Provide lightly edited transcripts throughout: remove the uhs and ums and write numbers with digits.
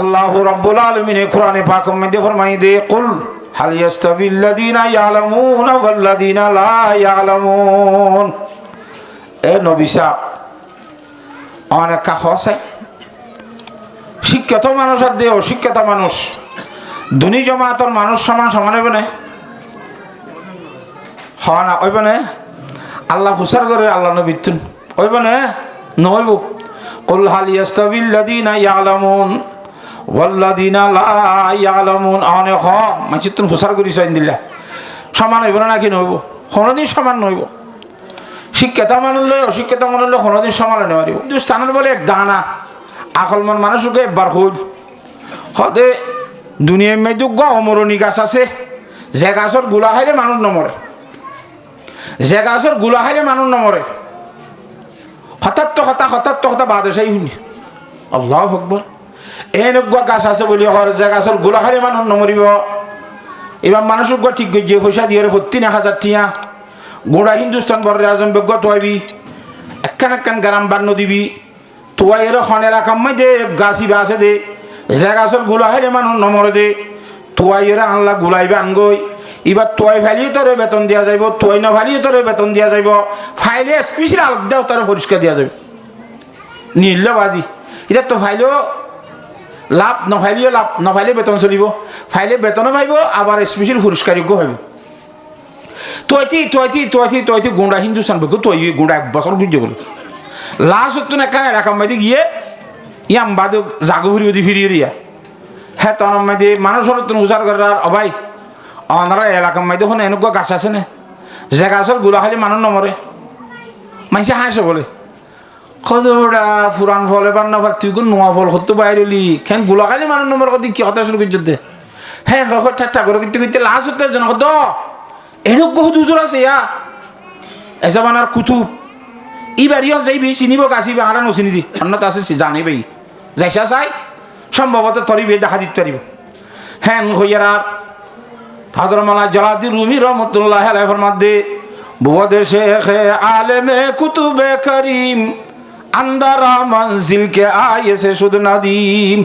আল্লাহু রাব্বুল আলামিন কোরআনে পাক মধ্যে ফরমাই দে কুল হাল ইয়াস্তাবিল্লাযিনা ইয়ালামুনা ওয়াল্লাযিনা লা ইয়ালামুন। এ নবী সাহেব অনেক কাছে শিক্ষিত মানুষ আর দে অশিক্ষিত মানুষ দুনি জমাতর মানুষ সমান সমান হইবে না, হয় না হইবে না? আল্লাহ প্রচার করে আল্লাহ নবী তুন হইবে না, নহইব। কুল হাল ইয়াস্তাবিল্লাযিনা ইয়ালামুন ওয়াল্লাযিনা লা ইয়ালামুন। অনেক হ মানুষ তুন প্রচার করি চাই দিলা সমান হইব না, নাকি নহইব? কোনোদিন সমান নহইব। শিক্ষিত মানুষ লই অশিক্ষিত মানুষ লই কোনোদিন সমান হইতে পারিব। হিন্দুস্তানের বলে এক দানা আকলমান মানুষকে একবার হইল হদে দুনিয়ার মেয়েদু অমরণী গাছ আছে, যে গাছর গুলা খাইলে মানুষ নমরে, যে গাছর গুলা খাইলে মানুষ নমরে। হঠাৎ কথা বাদেশাই শুনি আল্লাহু আকবার। এনেকুৱা গাছ আছে বলি যে গাছর গুলা খাইলে মানুষ নমরিব। এবার মানুষক ঠিক গিয়ে পয়সা দিয়ে 14,000 টিয়া গোড়া হিন্দুস্তান বড় আজম বেগ তোয়াবি একখান গ্রাম বান্ন দিবি তোয়াই এর খনেরা কামাই দে গাছি বাসে দে, যে গাছর গুলা খাইলে মানুষ নমরে দে। তোয়াই এরা আনলা গুলাইবে আনগই এবার তোয়াই ফাইলিয়ে তোরে বেতন দিয়া যাইব, তোয়াই না ফাইলিয়ে তোরে বেতন দিয়া যাইব। ফাইলে স্পেশাল আলাদাও তোরে পরিষ্কার দিয়া যাবে নির্লবাজি। এটা তো ফাইলেও লাভ নফাইলেও লাভ, নফাইলে বেতন চলিব, ফাইলে বেতনও পাইব আবার স্পেশাল পুরস্কারযোগ্য হইব। তুই গুঁড়া হিন্দুস্তান বেগ তুই গুঁড়া 1 বছর গুঁজে বলে লাস্ট তো এখানে এলাকার মধ্যে গিয়ে ইয়াম বাদ জাগু ফিরি ফিরিয়া হ্যাঁ তখন মধ্যে মানুষের তুমি উজার করার অভাই আপনারা এলাকার মধ্যে কোনো এনেকুৱা গাছ আছে না যে গাছের গুলা খালি মানুষ নমরে। মানুষে হাসে বলে কতটা পুরান ফল এবার না তুই কোন নোয়া ফল করতে বাইরলি কেন গুলা খালি মানুষ নমর কদি কি হতা শুরু করতে হ্যাঁ ঠাট্টা করে করতে লাস্ট হতে জন কত এনেকুৱা হুজুর আছে ইয়া এজামানার কুতুব ইবারিও যাইবি চিনিব গাছি বাঙারা নচিনি দি অন্যত আছে জানে ভাই যাইসা চাই সম্ভবত তরিবে দেখা দিতে পারিব। হ্যাঁ হইয়ার হযরত মাওলানা জালালউদ্দিন রুমি রহমাতুল্লাহি আলাইহি ফরমাদে বুয়াদে শেখ আলেমে কুতুবে করিম আন্দারা মঞ্জিল কে আয়ে সে শুধু নাদিম।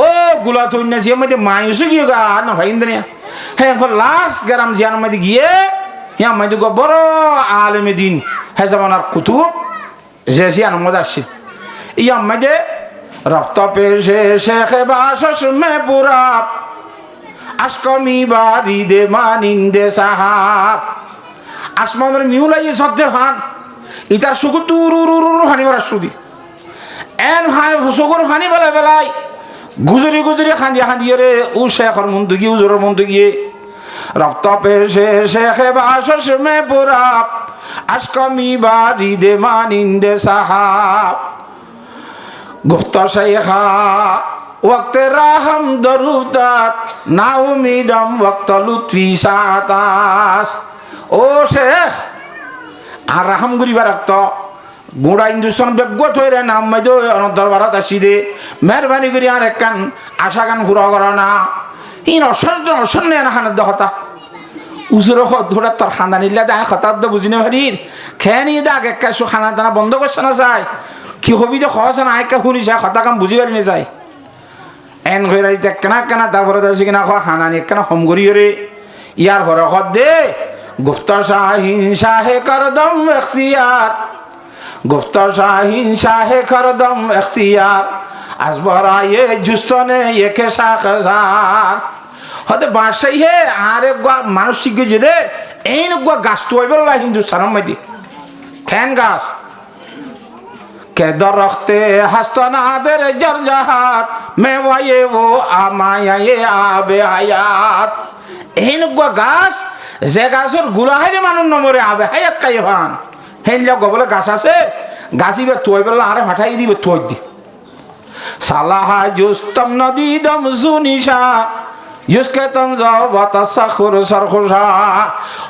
ও গুলা তো না যে মধ্যে মায়ুসে গিয়ে গা না ভাই ইন্দ্রিয়া। হ্যাঁ লাস্ট গ্রাম জিয়ার মধ্যে গিয়ে ইয়া মধ্যে বড় আলেমে দিন হ্যাঁ জামানার কুতুব যে জিয়ার মজা আসছে ইয়া মধ্যে রফত পেশে শেখ বাসস মে পুরাপ আশকমি বাড়ি দে মানিন্দে সাহাব। আসমানের মিউলাই সদ্যে হান ইতার সুগু তুর হানি বড় সুদি এন সুগুর হানি বেলা বেলাই গুজরি খান্দিয়ে রে ও শেখর মন্দ গিয়ে উজোর মন্দ গিয়ে রফত পেশে শেখ বাসস মে পুরাপ আশকমি বাড়ি দে মানিন্দে সাহাব। গুফত শেখা वक्त राहम दरुदात ना उम्मीदम वक्त लुत्फी सातास। ओ शेख আর রাহাম গরিবা রাখত গুড়া হিন্দুস্তান বেগত হয়ে নাম মাইদো অনেক দরবারত আসি দে মেহরবানি করি আর একখান আশা গান ঘুরা করা না ইন অসন্ন না খানের দহতা উজুর ধরা তোর খান্দা নিলে দা হঠাৎ বুঝিনে ভারির খেয়ে নিয়ে দেখ একটা খানা দানা বন্ধ করছে না চাই কি হবি যে খস না একা শুনিছে হতা কাম বুঝি পারি না যায় এন ঘরে কেনা তারপরে আছে কিনা খানানি একখানা হম করি রে ইয়ার ঘরে খত দে গুফত শাহিন শাহে করদম এখতিয়ার গুফত শাহিন শাহে করদম এখতিয়ার আসবরায়ে জুস্তনে একে শাখ হাজার। হতে বাসাই হে আর এক মানুষ ঠিক যে দে এই নগুয়া গাছ তো হইবল্লা হিন্দুস্তানের মধ্যে খেন গাছ के दरख्ते हस्तनादर जरजहात में वाये वो आमाया ये आबे आयात। एन गो गाছ যে গাছর গুলা হাইলে মানুষ নমরে আবে হায়াত কাইভান হেনলা গবলে গাছ আছে গাছিবে তোই বেলা আরে ফাটাই দিবে তোই দি সালাহা জুস্তম নদী দম জুনিশা ইউসকে তনজা ওয়াতাসাখুর সরখুশা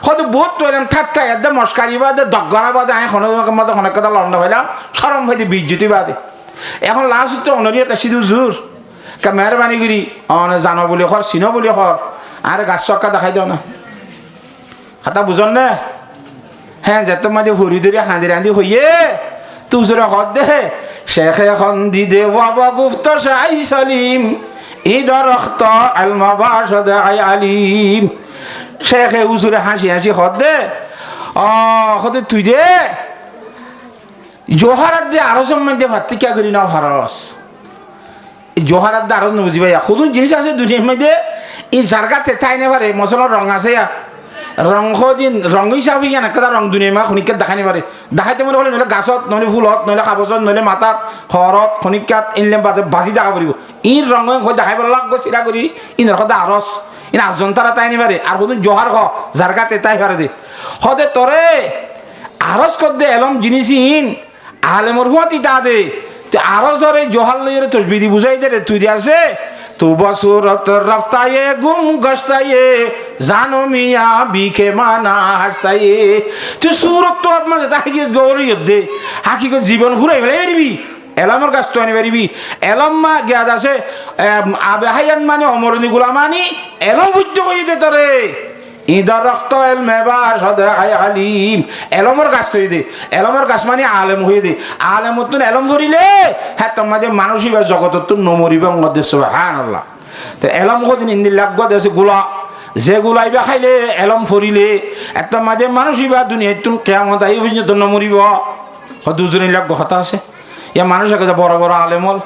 কত বহুত তোলেন ঠাট্টা এদ মস্কারি বাদে দগরা বাদে আই খনে মতে খনে কথা লন্ডা হইলাম শরম হইতে বিজ্জতি বাদে এখন লাস্ট তো অনরিয়া তাসিদু জুর কা মেহরবানি করি অনে জানো বলি খর সিনো বলি খর আরে গাছ চক্কা দেখাই দাও না কথা বুঝন না। হ্যাঁ যেত মাঝে ভরি ধরে হাঁদি রাঁধি হইয়ে তুজরা হদ দে শেখ এখন দি দে বাবা গুফত শাহি সালিম ইদর রক্ত আলমাবাসদ আলিম শেখে উজুরে হাসি হাসি হদে হদে তুই দে জোহারাত দিয়ে আরো সম্বন্ধে ভাত্তিকা করি না হারস জোহারাত দিয়ে আরো বুঝি ভাইয়া খুদুন জিনিস আছে দুনিয়ার মধ্যে এই জারগাতে তাই নে পারে মশলার রং আছে রং দিন রং হিসাবে ইয়ান একটা রং দুনিয়া মা খনিকাত দেখানি পারে দেখাইতে মনে হলে নহলে গাছত নহলে ফুলত নহলে কাগজত নহলে মাথাত হৰত খনিকাত ইনলে বাজি দেখা পড়ব ইন রং দেখাই পেলাম লাগবো চিরা করি ইনার সদা আরস ইন আটজন তারা তাই নি পারে আর কোনো জোহার জারগাতে তাই পারে দে হদে তরে আরস কর দে এলম জিনিস ইন আলেমর হুয়াতি তা দে তো আরসর এই জোহার লইরে তসবিদি বুঝাই দে রে তুই দিয়ে আছে তু বসুরত রফতায়ে গুম গস্তায়ে জানো মিয়া বিখে মানা হাসতায়ে তুই সুরত তো মাঝে তাই গিয়ে গৌরী দে হাকিকত জীবন ঘুরাই ফেলাই পারিবি এলামর কাজ তো আনি পারিবি এলম মা জ্ঞাত আছে আবে হাইয়ান মানে অমরণী গুলামানি এলম বুঝতে কই দে তরে ইদার রক্ত এল মেবার সদায় আলিম এলমর গাছ কই দে এলমর গাছ মানে আলেম হয়ে দে আলেম তুন এলম ধরিলে হ্যাঁ তোমাদের মানুষই বা জগতত তুন নমরিব মধ্যে সুবহানাল্লাহ তো এলম কদিন ইন্দির লাগব দেশে গুলা যে গুলাইবা খাইলে এলম ফরিলে একটা মাঝে মানুষই বা দুনিয়ায় তুন কেয়ামত আই পর্যন্ত নমরিব দুজনই লাগব কথা আছে ইয়া মানুষ আছে বড় বড় আলেমল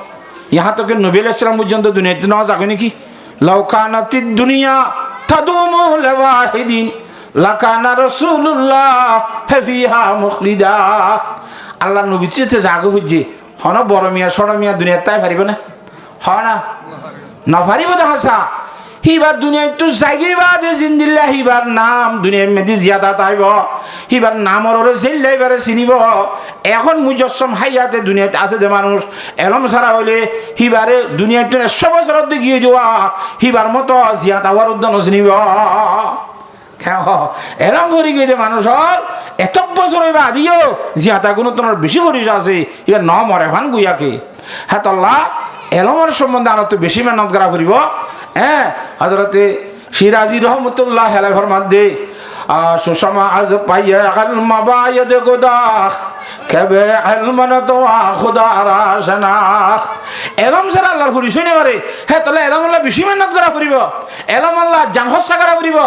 ইহা তোকে নবী আলাইহিস সালাম পর্যন্ত দুনিয়াতে নেওয়া যাবে নাকি লাউকানাতিদ দুনিয়া তাদুমু লিওয়াহিদিন লাকানা রাসূলুল্লাহ ফিহা মুখলিদা আল্লাহ নবী চেতে জাগো হইছে হন বড় মিয়া ছোট মিয়া দুনিয়া তাই পারিব না হনা না পারিব দেখাসা হিবার দুনিয়ায় তো জাগিবা যে জিন্দিল্লাহ হিবার নাম দুনিয়ার মেদি জিয়াদা তাইব হিবার নামর ওরে জেল্লাইবারে চিনিব এখন মুজস্সম হাইয়াতে দুনিয়াতে আছে যে মানুষ এলম ছাড়া হইলে হিবারে দুনিয়ায় তো 100 বছর গিয়ে যাওয়া হিবার মতো জিয়াদা হওয়ার উদ্যান চিনিব এরম করি গিয়ে যে মানুষের এত বছর হইবা দিও জিয়াদা কোনো তোমার বেশি পরিচয় আছে এবার ন মরে ভান গুইয়াকে হ্যাঁ তল্লা এলমের সম্বন্ধে আরো তো বেশি মেহনত করা করিব হ্যাঁ হযরতে সিরাজি রহমতুল্লাহ আলাইহি ফরমাতে সুষমা আজ পাইয়া আল মাবায়দ গোদাখ কেবে আলমানা তো খুদা রাশনাখ এলম সারা আল্লাহর পরিচয় নেই পারে হ্যাঁ তাহলে এলম আল্লাহ বেশি মেহনত করা পড়িব এলম আল্লাহ জান খরচা করা পড়িব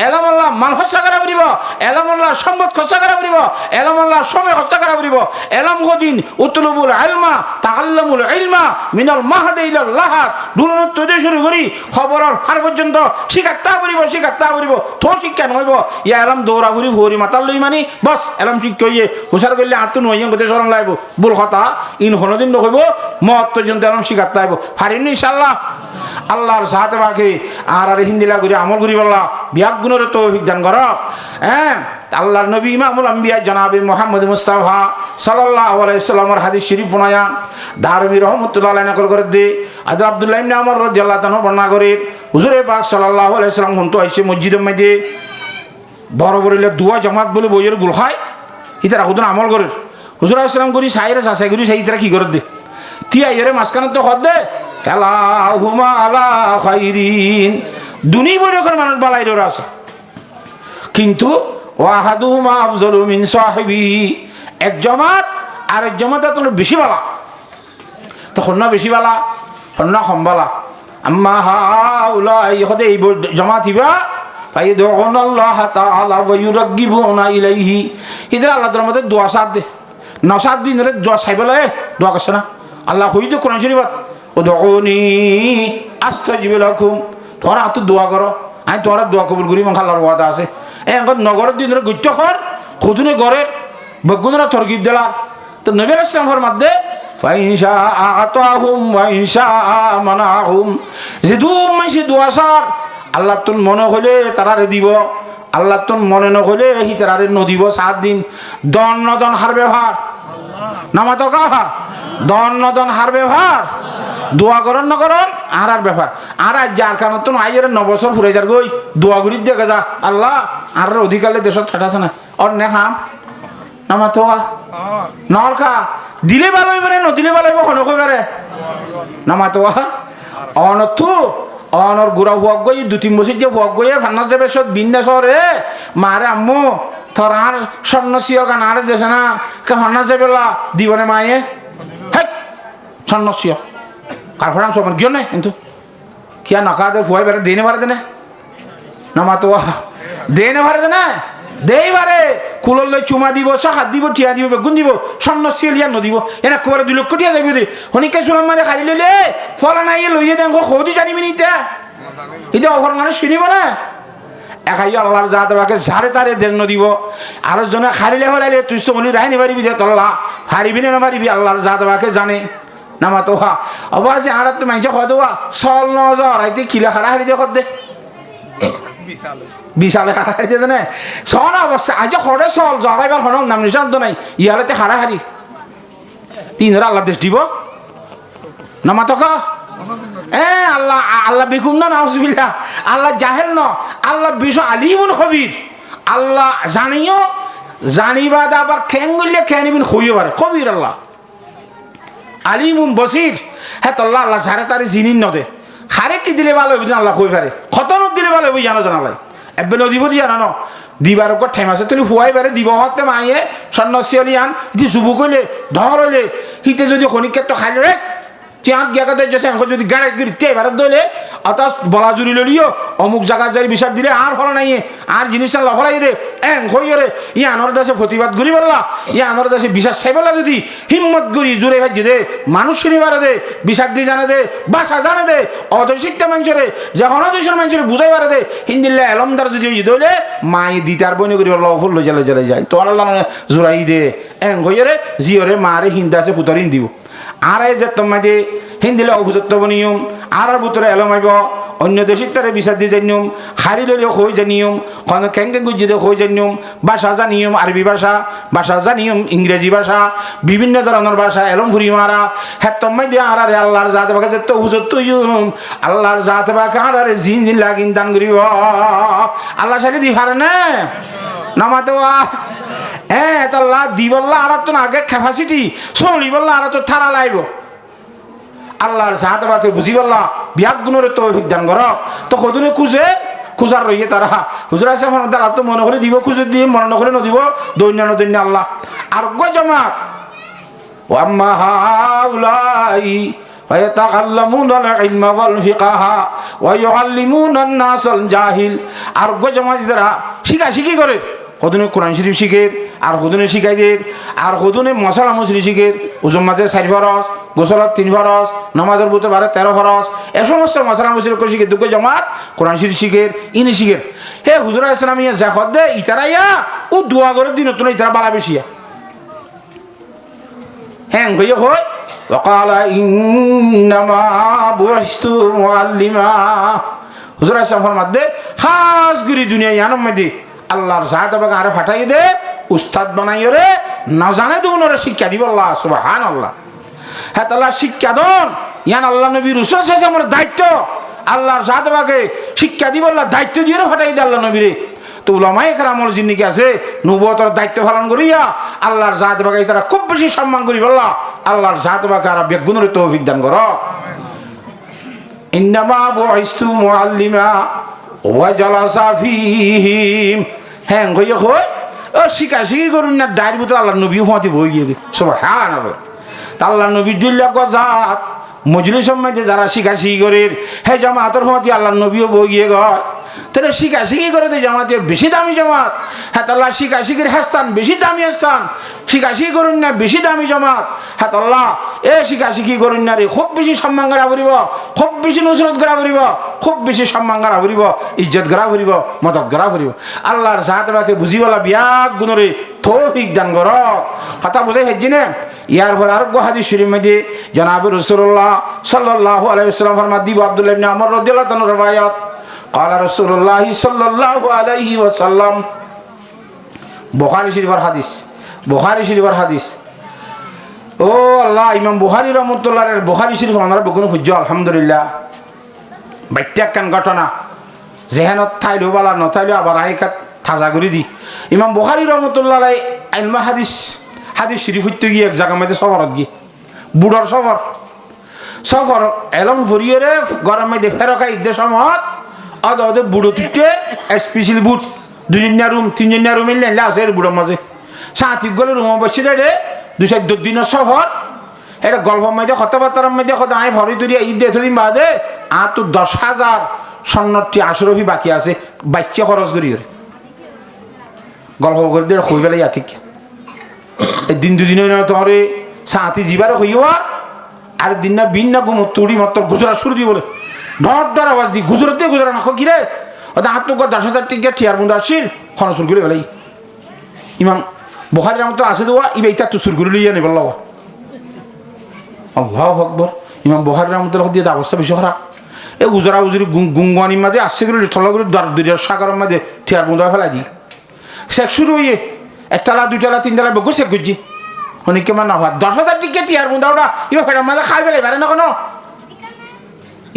এলম আল্লাহ মাল খরচা করা পড়িব এলম আল্লাহ সম্পদ খরচা করা পড়িব এলম আল্লাহ সময় খরচা করা পড়িব এলম গদিন উতলুবুল ইলমা তাআল্লামুল ইলমা মিনাল মাহদি ইলাল লাহাদ দুলনত থেকে শুরু করি খবরের হার পর্যন্ত শিখাতা পড়িব তো শিক্ষা নইব ইয়া এলম দৌড়া ঘুরি ভরি মাতাল লই মানি বস এলম শিক্ষা হইয়ে হুসার করলে আত্ম নইয়া গতে শরণ লাইব বুল কথা ইন হনদিন নকইব মত পর্যন্ত এলম শিখাতা আইব পারিনি ইনশাআল্লাহ আল্লাহর সাথে বাকি আর হিন্দিলা করি আমল করি বললা বিয়াক গুণের তৌফিক দান কর হ্যাঁ আল্লাহর নবী ইমামুল আম্বিয়া জনাবে মুহাম্মদ মুস্তাফা সাল্লাল্লাহু আলাইহি সাল্লামের হাদিস শরীফ শোনায়া দারমি রহমাতুল্লাহ আলাইহি নকল করে দে আদ আব্দুল্লাহ ইবনে আমর রাদিয়াল্লাহু তাআলা বর্ণনা করে হুজুরে পাক সাল্লাল্লাহু আলাইহি সাল্লাম হন্তু আইছে মসজিদের মধ্যে বড় বড় দুয়া জামাত বলে বইয়ের গুল খায় ইতারা হুদুন আমল করে হুজুর আসসালাম করি সাইরে চাষাই করি সেই ইতারা কি করে দে তিয়া এরে মাঝখানে তো হদ দে কালাহুমা আলা খাইরিন দুনি বড় করে মানুষ বালাই রে আছে কিন্তু ওয়াহাদুহুমা আফজালু মিন সাহিবি এক জামাত আর এক জামাত তো বেশি বালা তখন না বেশি বালা না কম বালা আম্মা হাউলা ইহদে এই জামাত ইবা ফাইদুন আল্লাহ তাআলা ওয়া ইউরাগিবুনা ইলাইহি ইদরা আল্লাহ রহমতে দোয়া সাদ দে নসাদ দিন রে দোয়া চাইবলে দোয়া করছে না আল্লাহ হইতো কোরআন শরীফত উদউনি আস্তাজিব লাকুম তোরা তো দোয়া করো আমি তোরা দোয়া কবুল করি মন আল্লাহর ওয়াদা আছে এখন নগরের দিন গত্য কর খুদুনে গরের বগুনরা তরগিব দিলার তো নবী আলাইহিস সালাম ফরমাতে ফাইনশা আতাহুম ওয়া ইনশা মানাহুম জিদুম মাইশি দোয়া সার আল্লাহ তুন মনে হইলে তারারে দিব আল্লাহ তুন মনে ন হইলে হি তারারে নদিব 7 দিন দন নদন হার ব্যবহার নামা তো কাহা দন নদন হার ব্যবহার দোয়া করন না করন আর ব্যাপার আর যার কারণ তো আইয়ের 9 বছর ফুরে যার গই দোয়া করি দেখা যা আল্লাহ আর অধিকালে দেশত ছাটাছে না অন্য খাম নামা তো নর খা দিলে ভালো হইবে না দিলে ভালো হইব কোন কইবারে নামা তো অনথু অনর গুড়া হুয়াক গই 2-3 বছর যে হুয়াক গই ফান্নাস যাবে সব বিন্দাসরে মারে আম্মু তোর আর সন্ন্যাসীয় গান আর দেশে না কে ফান্নাস যাবে দিবনে মায়ে হেক সন্ন্যাসীয় কারখানা সব গিয়ে নাই কিন্তু কিয়া নকাতে ফুয়াই বারে দেনে পারে না নামাতো দেনে পারে না দেই বারে কুলর লই চুমা দিব হাত দিব টিয়া দিব বেগুন দিব স্বর্ণ সিলিয়া নদিব এনা কোবারে 2 লক্ষ টিয়া যাবি দে হনিকে সুলাম মানে খালি লইলে ফলা নাই লইয়ে দেন খোদি জানিবি নি এটা অফর মানে শুনিব না একাই আল্লাহর জাত বাকে ঝাড়ে তারে দেন নদিব আর জনে খালিলে হলাইলে তুই সমলি রাইনি পারিবি যে তল্লা হারিবি না পারিবি আল্লাহর জাত বাকে জানে নামাতো হা অবাসে আর তো মাইছে খদওয়া সল ন জরাইতে কিলা খারা হারি দে দে বিশালে হারাহারি দিয়ে না সন অবস্থা আজ খড়ে চল জরাইবার হন নাম নিশান তো নাই ইয়ালেতে হারাহারি 3 আল্লাহ দেশ দিব নামাতক আল্লাহ আল্লাহ বিকুম না নাউজুবিল্লাহ আল্লাহ জাহেল ন আল্লাহ বিষয় আলিমুন খবির আল্লাহ জানিও জানিবা আবার খেঙ্গুলে খেনিবিন হইও পারে খবির আল্লাহ আলিমুন বসির হ্যাঁ তল্লা আল্লাহ ঝাড়ে তারে জিনিন নদে হারে কি দিলে ভালো হইবে আল্লাহ কই পারে খতনত দিলে ভালো হইবে জানো জানালাই এবে নদীব দিয়া না দিবার উপর ঠেম আছে তুমি হুয়াই বারে দিব হতে মাইয়ে স্বর্ণ শিয়ালিয়ান যে যুবক হইলে ধর হইলে হিতে যদি খনিকের তো খাইলে রে চিয়াঁত গিয়াকাতে যেছে যদি গাড়ি গিরতে এবারে দইলে অর্থাৎ বলা জুড়ি লইও অমুক জায়গা যাই বিষাদ দিলে আর ফল নাই আর জিনিস লফলাই দে হইরে ই আনর দেশে প্রতিবাদ করি বললা ই আনর দেশে বিশ্বাস চাই বললা যদি হিম্মত করি জোরে ভাজি দে মানুষ শুনি পারে দে বিষাদ দিয়ে জানে দে ভাষা জানে দে অদৈশিকটা মানুষরে যে অনদৈশের মানুষের বুঝাই পারে দে হিন্দিল্লা এলমদার যদি দইলে মাই দিতার বইনে করি বললা ফুল লই জ্বালাই যায় তো আল্লাহ জোরাই দে হইরে জিওরে মারে হিন্দা আছে পুতরিন দিব আর এই যে তোমাদের হিন্দিলে অভুজত্ব বনিয়ম আর বুতরে এলমাইব অন্য দেশের তারে বিচার দিয়ে জানিয়ম হারি লইলেও হয়ে জানিয়ম কোনো ক্যাঙ্কেং গুজিতে হয়ে জানিয়ম ভাষা জানিয়ম আরবি ভাষা জানিয়ম ইংরেজি ভাষা বিভিন্ন ধরনের ভাষা এলম ফুরি মারা হ্যাঁ তোমায় দিয়ে আর আল্লাহর জাত বাকে যে তো অভুজত্ব আল্লাহর জাত বাকে আর জিন জিন লাগিন দান করিব আল্লাহ সালি দি পারে না নামাতো তাল্লা দি বললা আর তো আগে ক্যাপাসিটি চলি বললা আর তো থারা লাইব আল্লাহর সাহায্য বাকে বুঝি বললা বিয়াক গুণের তৌফিক দান কর তো কদুনে খুঁজার রইয়ে তারা হুজুর আসে দ্বারা তো মনে করে দিব খুঁজে দিয়ে মনে নকরে নদিব দৈন্য আল্লাহ আর জামাত ও আম্মা হাউলাই ويتعلمون العلم والفقه ويعلمون الناس الجاهل আর জামাত যারা শিখি করে কদুনে কোরআন শরীফ শিখের আর কদুনে শিখাইদের আর কদুনে মশলা মশলি শিখের ওজন মাঝে 4 ফরজ গোসলত 3 ফরজ নামাজের বুতে 13 ফরজ এ সমস্ত মশলা মশলি করে শিখে দুঃখ জামাত কোরআন শরীফ শিখের ইনি শিখের হে হুজুর ইসলামিয়া জাখত দে ইতারাইয়া ও দোয়া করে দিন তো ইতারা বালা বেশিয়া হ্যাঁ হইয়া হয় وقال انما بعثت معلما হুজুর ইসলাম ফরমাতে খাস করে দুনিয়া ইয়ানম মধ্যে আল্লাহর সাহায্য বাকে আরে ফাটাই দে উস্তাদ বানাইও রে না জানে তো ওনারা শিক্ষা দিব আল্লাহ সুবহানাল্লাহ হ্যাঁ তাহলে শিক্ষা দন ইয়ান আল্লাহ নবী রসুল শেষে আমার দায়িত্ব আল্লাহর সাহায্য বাকে শিক্ষা দিব আল্লাহ দায়িত্ব দিয়ে ফাটাই দে আল্লাহ নবীরে তো উলামায়ে কেরামল জিন্নিকে আছে নবুয়তের দায়িত্ব পালন করিয়া আল্লাহর সাহায্য বাকে তারা খুব বেশি সম্মান করি বললা আল্লাহর সাহায্য বাকে আর বেগুনের তৌফিক দান করো ইন্নামা বুইস্তু মুআল্লিমা ওয়া জালাসা ফীহিম হ্যাঁ কইয়া কই ও শিখি করুন না ডায়ের ভিতরে আল্লাহ নবী হুঁয়াতে বই গিয়ে সুবহানাল্লাহ আল্লাহ নবী দুল্লা গজাত মজলিসের মধ্যে যারা শিখি করে হে জামাতের হুঁয়াতে আল্লাহ নবীও বই গিয়ে গয় তাহলে শিখি করে তো জামাতে বেশি দামি জামাত হ্যাঁ তাল্লাহ শিখির হাস্তান বেশি দামি হাস্তান শিখি করুন না বেশি দামি জামাত হ্যাঁ তাল্লাহ এ শিখি করুন না রে খুব বেশি সম্মান করা ফুরিব খুব বেশি নসরত করা ফুরিব খুব বেশি সম্মান করা ফুরিব ইজ্জত করা ফুরিব মদত করা ফুরিব আল্লাহর সাহায্যকে বুঝিবলা বিয়াক গুণরে তৌফিক দান কর কথা বুঝাই ফেলছি না ইয়ার পর আরোগ্য হাদিস শরীফ মধ্যে জনাব রাসূলুল্লাহ সাল্লাল্লাহু আলাইহি ওয়াসাল্লাম ফরমাত দিব আব্দুল্লাহ ইবনে আমর রাদিয়াল্লাহু তাআলা রওয়ায়াত قال رسول الله صلى الله عليه وسلم বুখারী শরীফের হাদিস ও আল্লাহ ইমাম বুখারী রাহমাতুল্লাহ আলাইহি বুখারী শরীফ আমরা বকুন হুজ্জ আলহামদুলিল্লাহ বাইত্যাকান ঘটনা যেহেনত থাইলো বালা নথাইলো আবার আইকাত তাজা করে দি ইমাম বুখারী রাহমাতুল্লাহ আলাইহি ইলমা হাদিস শরীফ হইতে গিয়ে এক জায়গা মধ্যে সফরত গিয়ে বুড়ার সফর এলম ফুরিয়ে গরম মধ্যে ফেরকা ঈদের সময় আদে বুড়ো তুইতে স্পেশাল বুট 2 রুম 3 রুম মিললে আছে বুড়োর মাঝে সাথী গলে রুম বসে দেয় 2-4 দিনের সফর এটা গল্পের মধ্যে কথাবার্তার মধ্যে কথা আমি ভরি তুলি ঈদ দিয়ে এতদিন বাদে আর তো 10,000 স্বর্ণটি আশরফি বাকি আছে বাচ্চা খরচ করি গল্প করে দিয়ে হয়ে গেলে ঠিক এই দিন দুদিনের তোমার সাঁতি জিবারে হইয়া আর দিন না বিন না গুম তুড়ি মত গুজরাট শুরু দি বলে ঢট ডর আওয়াজ দি গুজরাট দিয়ে গুজরা না কিরে ওটা হাত তো 10,000 টিকা টিয়ার বন্ধু আসিল খন শুরু করে বেলাই ইমাম বুখারীর রহমত আছে দেওয়া ইবে ইতা তো শুরু করে লইয়া নেই বললাম আল্লাহু আকবার ইমাম বুখারীর রহমত দিয়ে অবস্থা বেশি খারাপ এই উজরা উজরি গুঙ্গানির মাঝে আসছে করে ঠলা করে দরিয়ার সাগরের মাঝে টিয়ার বন্ধু ফেলা দি শেখ শুরু হইয়ে একতলা দুইতলা তিনতলা বেগো শেখ করছি অনেক কেমন না হওয়া 10,000 টিকা টিয়ার বন্ধু ওটা ইবা ফেরার মাঝে খাই ফেলে পারে না কোনো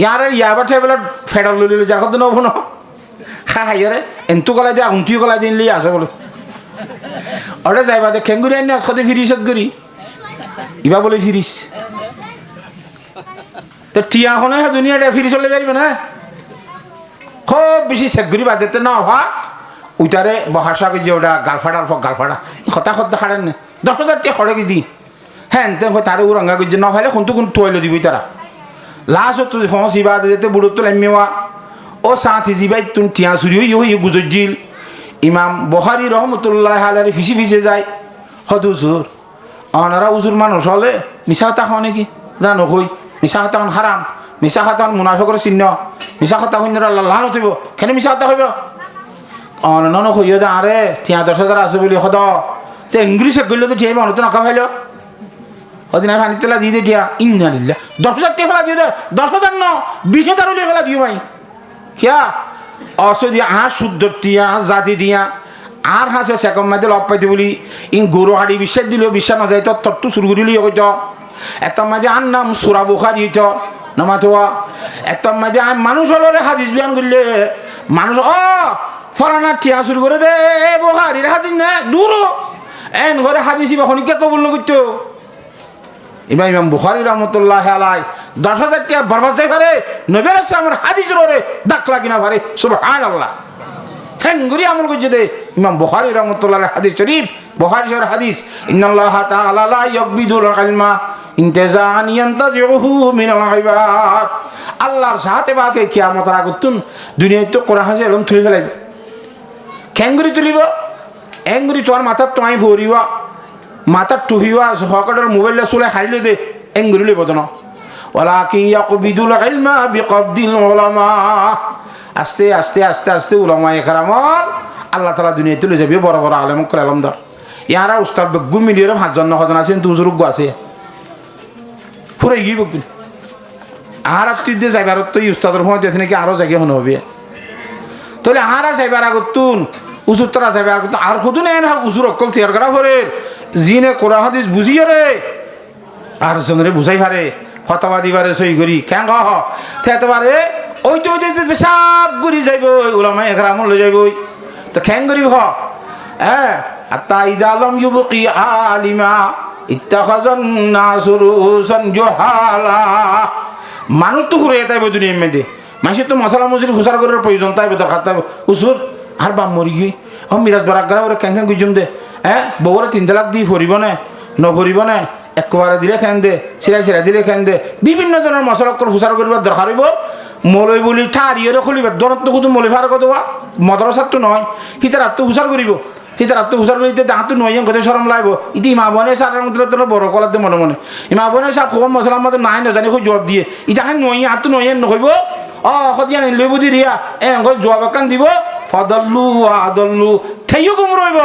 ইয়ার ইয়াবার ঠেবেলা ফেডার লইলে যার কথা নব না খাই রে এন্তু গলা দিয়ে উন্টিও গলা দিয়ে লিয়ে আসে বলে ওটা যাইবা যে খেঙ্গুরি আনি আজকে ফিরিসত করি ইবা বলে ফিরিস তো টিয়া হনে হ্যাঁ দুনিয়াটা ফিরি চলে যাইবে না খুব বেশি শেখগুড়ি বাজেতে না হওয়া ওইটারে বহাসা করছে ওটা গালফাড়ার গালফাড়া হতা খদ্দা খাড়েন না 10,000 টাকা খড়ে কি দি হ্যাঁ তারে উরঙ্গা করছে না হলে কোনটু কোন তোয়াইল দিবি তারা লাস্ট হতো ফস ইবা যেতে বুড়ো তো লামিয়া ও সাথী জিবাই তুমি টিয়া চুরি হই গুজরজিল ইমাম বুখারী রহমতুল্লাহ আলাইহি ফিসি ফিসে যায় হদুজুর অনারা উজুর মানুষ হলে মিশা কথা হয় নাকি জানো কই মিশা কথা হারাম মিশা কথা মুনাফিকের চিহ্ন মিশা কথা হইন আল্লাহ নথিব কেন মিশা কথা হইব অনন হইয়া দে আরে টিয়া 10,000 আছে বলি হদ তে ইংলিশে গইলে তো টিয়া মানুষ নাকা ফাইল ওদিন আমি পানি তেলা দিয়ে দে টিয়া ইন্নালিল্লাহ 10,000 টাকা ফেলা দিয়ে দে 10,000 ন 20,000 উলিয়ে ফেলা দিও ভাই কিয়া অসদি আর শুদ্ধ টিয়া জাতি টিয়া আর হাসে সেকম মাঝে লব পাইতে বলি ইন গরু হাড়ি বিশ্বাস দিলেও বিশ্বাস না যায় তো তত্তু শুরু করিলি হইত এত মাঝে আর নাম সুরা বুখারী হইত নামাতোয়া এত মাঝে মানুষ হলো রে হাদিস বিয়ান করলে মানুষ ফলানা টিয়া শুরু করে দে বুখারীর হাদিস না দূর এন ঘরে হাদিস বা খনিকে কবুল না করতো এবার ইমাম বুখারী রহমতুল্লাহ আলাইহি 10,000 টাকা বরবাদ যাই পারে নবীর সামনে হাদিস রে দাগ লাগিনা পারে সুবহানাল্লাহ হেঙ্গুরি আমল করছে দে ইমাম বুখারী রহমতুল্লাহ হাদিস শরীফ বুখারী শরীফ হাদিস ইন্নাল্লাহ তাআলা লা ইয়াকবিদুল ইলমা ইনতিজাআন ইয়ানতাজিউহু মিনাল ইবাদ আল্লাহর সাথে বাকে কিয়ামতের আগতুন দুনিয়ায় তো কোরআন হাদিস এলম তুলে ফেলাইবে কেঙ্গুরি তুলিব এঙ্গুরি তোর মাথার তোয়াই ভরিবা মাথার টুহিবা হকটার মোবাইলটা চলে হারিলে দে এঙ্গুরি লইব তো না ওয়ালাকিন ইয়াকবিদুল ইলমা বিকবদিল উলামা আস্তে আস্তে আস্তে আস্তে উলামায়ে কেরামল আল্লাহ তাআলা দুনিয়ায় তুলে যাবে বড় বড় আলেম কালামদার ইয়ারা উস্তাদ বেগু মিলিয়ে 5 জন হজন আছেন তো উজুরগ আছে পুরো গিয়ে বেগু আর তুই দে যাইবার তো উস্তাদের ফোন দিতে নাকি আরো জায়গা হন হবে তাহলে আরা যাইবার আগতুন উজুর তোরা যাইবার আগতুন আর খুদু নেন উজুর অকল তৈরি করা পরে জিনে কোরআন হাদিস বুঝিয়ে রে আর জনরে বুঝাই পারে ফতোয়া দিবারে সই করি কেন কহ তেতবারে ওই তো সব ঘুরি যাইব উলামায়ে কেরাম লই যাইব তো কেন করিব হ্যাঁ আতা ইদালম ইউবকি আলিমা ইত্তাখাযান নাসু রুসান জুহালা মানুষ তো ঘুরে যাইব দুনিয়ার মধ্যে মানুষ তো মশলা মজুরি ফুসার করার প্রয়োজন তাইব দরকার তাইব উসুর আর বাম মরি গিয়ে মিরাজ বরাক গড়া ওরা কেন গুজুম দে হ্যাঁ বউরে 3 লাখ দিয়ে ফরিব না নফরিব না একবারে দিলে খেন দে সিরা সিরা দিলে খেন দে বিভিন্ন ধরনের মশলা ফুসার করিবার দরকার হইব মলই বলি ঠারিয়ে খুলিবার দরত তো শুধু মলি ফার কথা মদরসার তো নয় হিতার আত্ম হুসার করিব হিতার আত্ম হুসার করিতে দাঁত নয় কথা সরম লাগবো ইতি মা বনে সারের মধ্যে তোর বড় কলাতে মনে মনে মা বনে সব খবর মশলার মধ্যে নাই না জানি খুব জবাব দিয়ে ইটা নয় আত্ম নয় নকইব সদিয়া লইব দি রিয়া জবাব একান দিব ফদল্লু আদল্লু থেইও গুম রইব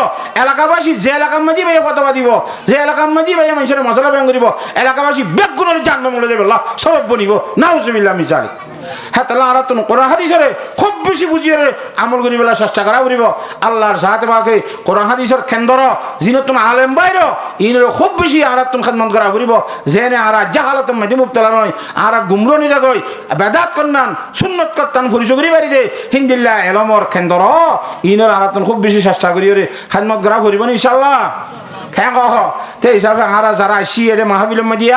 এলাকাবাসী যে এলাকার মাঝে ভাইয়া ফতোয়া দিব যে এলাকার মাঝে ভাইয়া মানুষের মশলা ব্যাং করিব এলাকাবাসী বেগুনের জাহান্নামে মরে যাবে সব বনিব নাউজুবিল্লাহ মিসালি হ্যাঁ তাহলে আর তুমি কোরআন হাদিসের খুব বেশি বুঝিয়ে আমল করিবেলা চেষ্টা করা করিব আল্লাহর সাথে বাকে কোরআন হাদিসের কেন্দ্র যিনি তুমি আলেম বাইর ইনের খুব বেশি আর তুমি খেদমত করা করিব যেনে আর জাহালতের মাঝে মুবতলা নয় আর গুমরো নিজা গই বেদাত করনান সুন্নত করতান পরিচয় করি বাড়ি দে হিন্দিল্লা এলমর কেন্দ্র ইনের আর তুমি খুব বেশি চেষ্টা করিও রে খেদমত করা করিব ইনশাআল্লাহ খেঁ কহ তে হিসাবে আরা যারা আসি এর মাহবিলের মধ্যে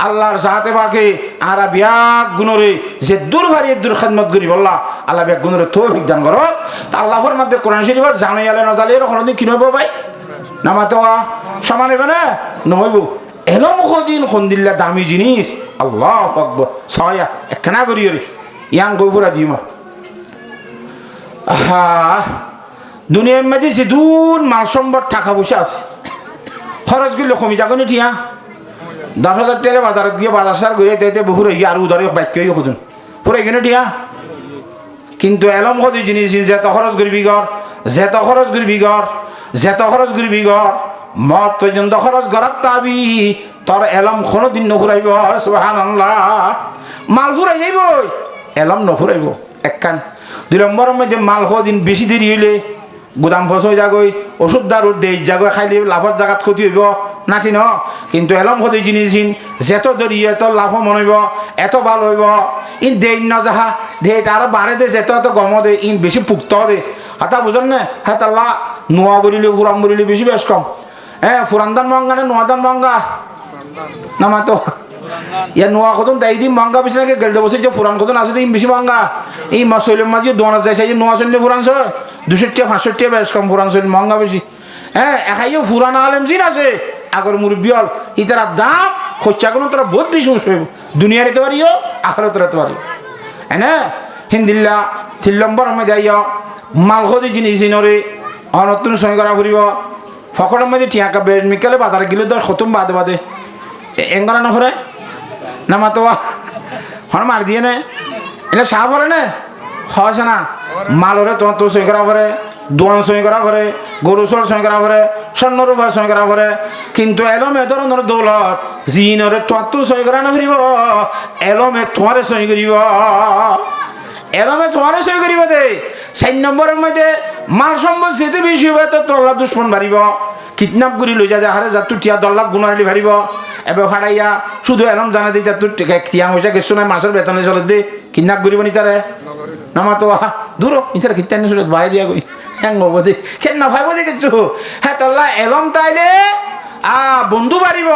আল্লাহর সাথে বাকে আর বিয়াক গুণরে যে দূর ভারি দূর খেদমত করি বললা আল্লাহ বিয়াক গুণরে তৌফিক দান করো তা আল্লাহর মধ্যে কোরআন শরীফ জানাই আলে না জালে এরকম দিন কি নইব ভাই নামাতো সমান হইবে না নহইব এলম খদিন খন্দিল্লা দামি জিনিস আল্লাহ আকবার ছয়া একখানা করি রে ইয়াং গফুরা দিমা আহা দুনিয়ার মাঝে যে দূর মাল সম্বর টাকা পয়সা আছে খরচ করলে কমি যাবো নি ঠিয়া 10,000 টাকা বাজারে দিয়ে বাজার সার ঘুরে তাইতে বহুর হয়ে আর উদারে বাক্য হয়ে খুঁজুন পুরো এখানে ঠিয়া কিন্তু এলম খদি জিনিস যেত খরচ করবি ঘর যেত খরচ করবি ঘর যেত খরচ করবি ঘর মত পর্যন্ত খরচ করার তাবি তোর এলম কোনো দিন নফুরাইব সুবহানাল্লাহ মাল ফুরাই যাইব এলম নফুরাইব একখান 2 নম্বরের মধ্যে মাল দিন বেশি দেরি হইলে গুদাম ফস হয়ে যাগই ওষুধ দারু ডেই জাগো খাইলে লাভর জায়গাত ক্ষতি হইব নাকি ন কিন্তু এলম খদি জিনিস যেত দেরি এত লাভ মনে হইব এত ভালো হইব ইন দেই ন যাহা ঢেট আরো বাড়ে দে যেত এত গম দে ইন বেশি পুক্ত দে হাতা বুঝেন না হ্যাঁ তাল্লা নোয়া বলিলে ফুরাম বলিলে বেশি বেশ কম হ্যাঁ ফুরান দান মহঙ্গা না নোয়া দান মহঙ্গা না মা তো ইয়া নোয়া কতন দাই দিন মহঙ্গা বেশি নাকি গেলতে বসে যে ফুরান কতন আছে দিন বেশি মহঙ্গা এই শৈলের মাঝে দোয়ানা যায় সেই নোয়া চললে ফুরান ছয় 200 টাকা 500 টাকা বেশ কম ফুরান শৈল মহঙ্গা বেশি হ্যাঁ একাইও ফুরান আলেম জিন আছে আগর মুরব্বী হল ইতারা দাম খরচা কোনো তারা বহুত বেশি হইব দুনিয়ার এতে পারিও আখরাতের এতে পারিও হ্যাঁ হিন্দিল্লা 3 নম্বর মধ্যে যাইও মাল খদি জিনিস নরে অনতুন সঙ্গে করা ফুরিব ফকরের মধ্যে টিয়াকা বেড মিকালে বাজারে গেলে তোর খতম বাদে বাদে এঙ্গরা না ফরে না মাতো হন মার দিয়ে নে এটা সাহ ফরে নে হসে না মালরে তোমার তো সই করা ফরে দোয়ান সই করা ফরে গরু চল সই করা ফরে স্বর্ণ রূপা সই করা ফরে কিন্তু এলমে ধরনের দৌলত জিনরে তোমার তো সই করা না ফিরিব এলমে তোমারে সই করিব এলমে তোমারে সই করিব দে 4 নম্বরের মধ্যে মাল সম্পদ যেতে বেশি হবে তো তোল্লা দুশ্মন বাড়িব কিডন্যাপ করি লই যা হারে যা তুই টিয়া 10 লাখ গুণালি ভারিব এবার হারাইয়া শুধু এলম জানা দিই যা তুই টিয়া হয়েছে গেছো না মাসের বেতনে চলে দে কিডন্যাপ করিব নি তারে নামা তো দূর ইতারে খিত্তানি শুনে বাইরে দিয়া কই হ্যাঁ বদি কেন না ভাইব দে কিছু হ্যাঁ তোল্লা এলম তাইলে বন্ধু বাড়িব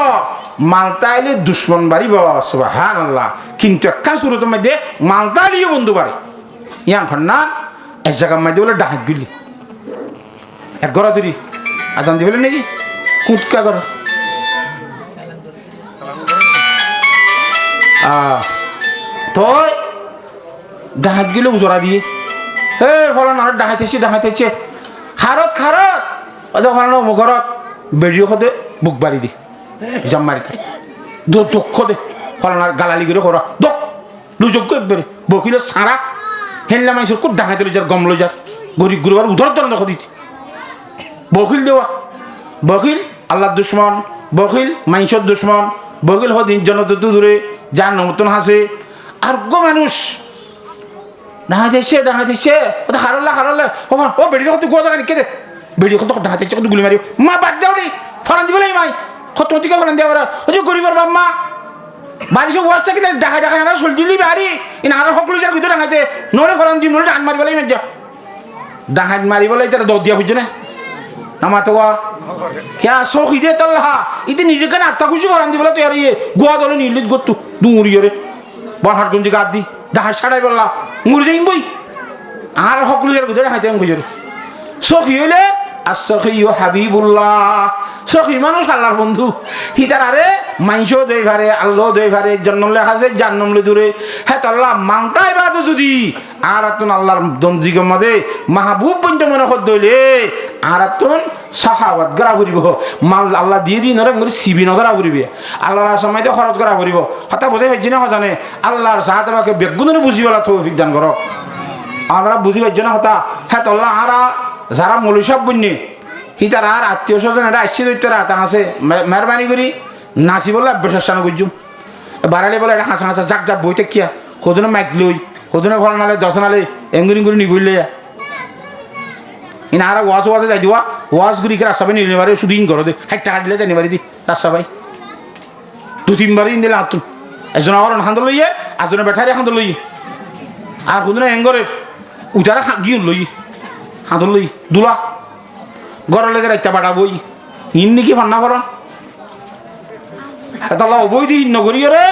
মাল তাইলে দুশ্মন বাড়িব সুবহানাল্লাহ কিন্তু একটা শুরুতে মধ্যে মাল তাইলেও বন্ধু বাড়ে ইয়াং খন্না এক জায়গার মধ্যে বলে ডাহাত গুলি এক গড়া তুরি আদান দিবলে নাকি কুটকা কর তো ডাহাত গিলে উজরা দিয়ে হে ফলন আর ডাহাইতেছে খারত ওদের ফলন মুখরত বেরিয়ে খদে বুক বাড়ি দি জাম মারি থাকে দক্ষ দে ফলন আর গালালি করে করা দক লুযোগ্য একবারে বকিল সারা হেনলা মাইসের খুব ডাকাতে যার গম লো যার গরিব গুরুবার উধর তরণ দেখো দিতে বকিল দেওয়া বকিল আল্লাহর দুশ্মন বকিল মাইসর দুশ্মন বকিল হদিন জনত দূরে যার নমতন হাসে আর গো মানুষ ডাহাইছে ওটা হারলে ও বেড়ি কত গোয়া দেখা নিকে দে বেড়ি কত ডাহাইছে কত গুলি মারি মা বাদ দেও রে ফরান দিবলে মাই কত টিকা ফরান দেওয়া ওই যে গরিবের বাম্মা বাড়ি সব ওয়ার্ড থেকে দেখা না চল দিলি বাড়ি ইন আর সকল যার ভিতরে ডাঙাইতে নরে ফরান দিম নরে ডান মারি বলে মেজা ডাঙাইত মারি বলে তারা দৌড় দিয়া বুঝছে না নামা তো क्या सौखी दे तल्ला इतनी निजे का नाता खुशी फरान दी बोला तो यार ये गोवा दले नीलित गोतु दूरी रे बाहर गुंजी गाद दी डाहा छाड़ाई बोला मुर जाइम बई আর সকল যার ভিতরে হাইতে খুঁজে সখী হইলে আর সখী হাবিবুল্লাহ সখী মানুষ আল্লাহর বন্ধু হিতার আরে মাইনসো দই ভারে আল্লাহ দই ভারে জন্ম লেখা আছে জান্নাম লে দূরে হ্যাঁ তো আল্লাহ মাংতাই বাদ যদি আর আতুন আল্লাহর দন্দিগের মধ্যে মাহবুব বন্ধু মনে কর দইলে আর আতুন সাহাওয়াত গড়া করিব মাল আল্লাহ দিয়ে দিন ওরা করে সিবি নগরা করিবে আল্লাহর সময় তো খরচ করা করিব হতা বোঝাই হয়েছি না জানে আল্লাহর সাহায্য আমাকে বেগুনে বুঝিবেলা তৌফিক দান করো আমরা বুঝি পাইছ না হতা হ্যাঁ তোল্লা আরা যারা মৌলী সব বুঝনি সি তার আর আত্মীয় স্বজন এটা আসছে দৈত্যরা তা আছে মেহরবানি করি নাচি বলে বেশানো বুঝুম বাড়ালে বলে এটা হাসা হাসা জাক জাক বইতে কিয়া কদিনে মাইক লই কদিনে ফল নালে দশ নালে এঙ্গুরি করে নিবইলে ইন আর ওয়াজে যাই দিওয়া ওয়াজ গুড়ি রাস্তা পাই নিলে পারে শুধু ইন করো দে হ্যাঁ টাকা দিলে জানি পারি দি রাস্তা পাই 2-3 বারই ইন দিলে আতুন একজন আর হাঁদ লইয়ে আজনে বেঠারে হাঁদ লইয়ে আর কোদিনে এঙ্গরে উঠারা গিয়ে লই হাঁদ লই দুলা গড় লেগে রাইতা বাড়া বই ইন নাকি ফান্না করেন তাহলে বই দি নগরী রে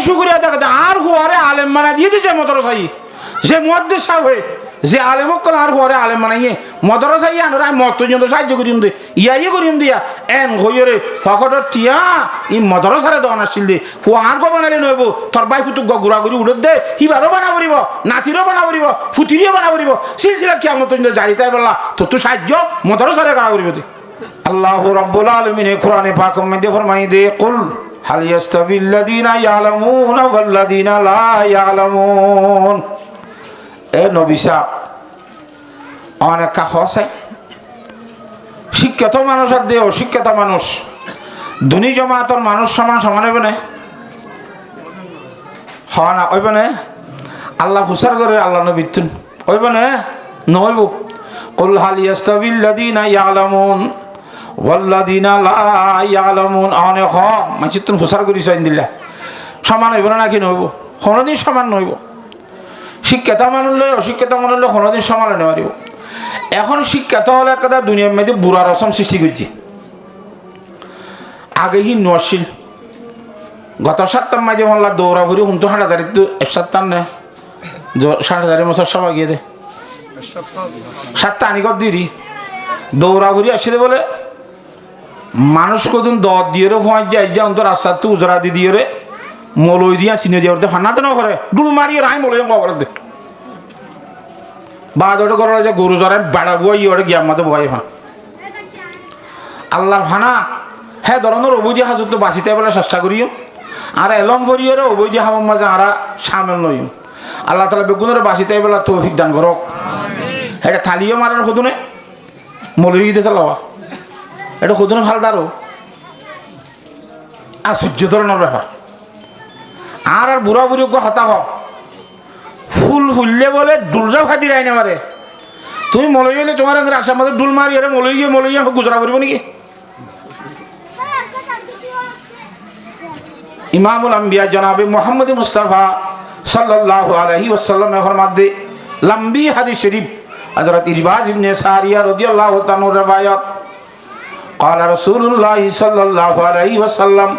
শুক্রিয়া দেখা আর হুয়ারে আলেম মানা দিয়ে দিছে মতর সাই যে মুয়াদ্দিস সাহেব যে আলেম কল আর ঘরে আলেম বানাইয়ে মদরসা ইয়া আনরা মত পর্যন্ত সাহায্য করিম দে ইয়াই করিম দিয়া এন হইরে ফকটর টিয়া ই মদরসারে দন আসছিল দে ফু আর গো বানালে নইব তোর ভাই ফুটুক গুড়া গুড়ি উড়ত দে হিবারও বানা করিব নাতিরও বানা করিব ফুতিরিও বানা করিব সিলসিলা কিয়ামত পর্যন্ত জারি তাই বললা তো সাহায্য মদরসারে করা করিব দে আল্লাহ রাব্বুল আলামিন কোরআনে পাক মধ্যে ফরমাই দে কুল হাল ইয়াস্তাবিল্লাযিনা ইয়ালামুনা ওয়াল্লাযিনা লা ইয়ালামুন এ নবী সাহেব অনেক কাছে শিক্ষিত মানুষ আর দে অশিক্ষিত মানুষ দুনি জমাতর মানুষ সমান সমান হইব না হয় না হইব না আল্লাহ ফুসার করে আল্লাহ নবীতুন হইব না নহইব কুল হাল ইয়াস্তাবিল্লাযিনা ইয়ালামুন ওয়াল্লাযিনা লা ইয়ালামুন অনেক মানুষ তুমি ফুসার করি চাইন দিলা সমান হইব না নাকি নহইব কোনোদিন সমান নহইব শিক্ষিত মানুষ লয় অশিক্ষিত মানুষ লয় কোনোদিন সমান হতে পারিব এখন শিক্ষিত হলে একটা দুনিয়ার মধ্যে বুড়া রসম সৃষ্টি করছে আগে হি নছিল গত সপ্তাহ মাঝে মল্লা দৌড়া ঘুরি হুমতো হাঁটাদারি তো এক সপ্তাহ না সাঁটাদারি মশার সবাই গিয়ে দে সাতটা আনি কর দিরি দৌড়া ঘুরি আসলে বলে মানুষ কদিন দর দিয়ে পৌঁছ যায় যে অন্তর রাস্তার তো উজরা দি দিয়ে রে মলই দিয়া চিনে দিয়ে ওরতে ফান্না তো না করে ডুল মারিয়ে রাই মলই করে দে বাদ ওটা করা যে গরু জরে বাড়া গুয়া ইয়ে ওটা গিয়ার মাঝে বয় ফান আল্লাহর ফানা হ্যাঁ ধরনের অবৈধ হাজত তো বাঁচিতে বলে চেষ্টা করিও আর এলম ভরিয়ে অবৈধ হামের মাঝে আরা সামিল নইম আল্লাহ তালা বেগুনের বাঁচিতে বলে তৌফিক দান করক এটা থালিও মারার সদুনে মলই দিতে লওয়া এটা সদুনে ফালদারও আশ্চর্য ধরনের ব্যাপার আর আর বুড়া বুড়ি হতা হ ফুল ফুললে বলে ডুলজা খাতি রাই না মারে তুমি মলই হলে তোমার রাস্তার মধ্যে ডুল মারি আরে মলই গিয়ে গুজরা করবো নাকি ইমামুল আম্বিয়া জনাবে মোহাম্মদ মুস্তাফা সাল্লাল্লাহু আলাইহি ওয়াসাল্লাম ফরমাতে লম্বি হাদিস শরীফ হযরত ইরবাজ ইবনে সারিয়া রাদিয়াল্লাহু তাআলা রওয়ায়াত قال رسول الله صلى الله عليه وسلم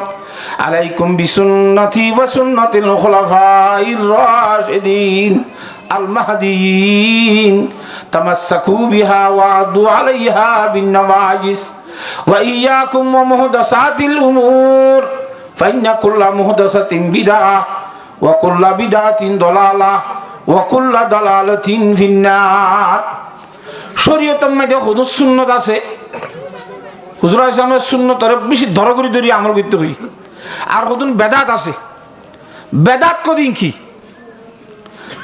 عليكم بسنتي وسنة الخلفاء الراشدين المهديين تمسكوا بها وعضوا عليها بالنواجذ وإياكم ومحدثات الأمور فإن كل محدثة بدعة وكل بدعة ضلالة وكل ضلالة في النار শরীয়তের মধ্যে হুজুর সুন্নাত আছে হুজুর ইসলামের সুন্নতরে বেশি ধরগরি ধরি আমল করতে হই আর কদিন বেদাত আছে বেদাত কদিন কি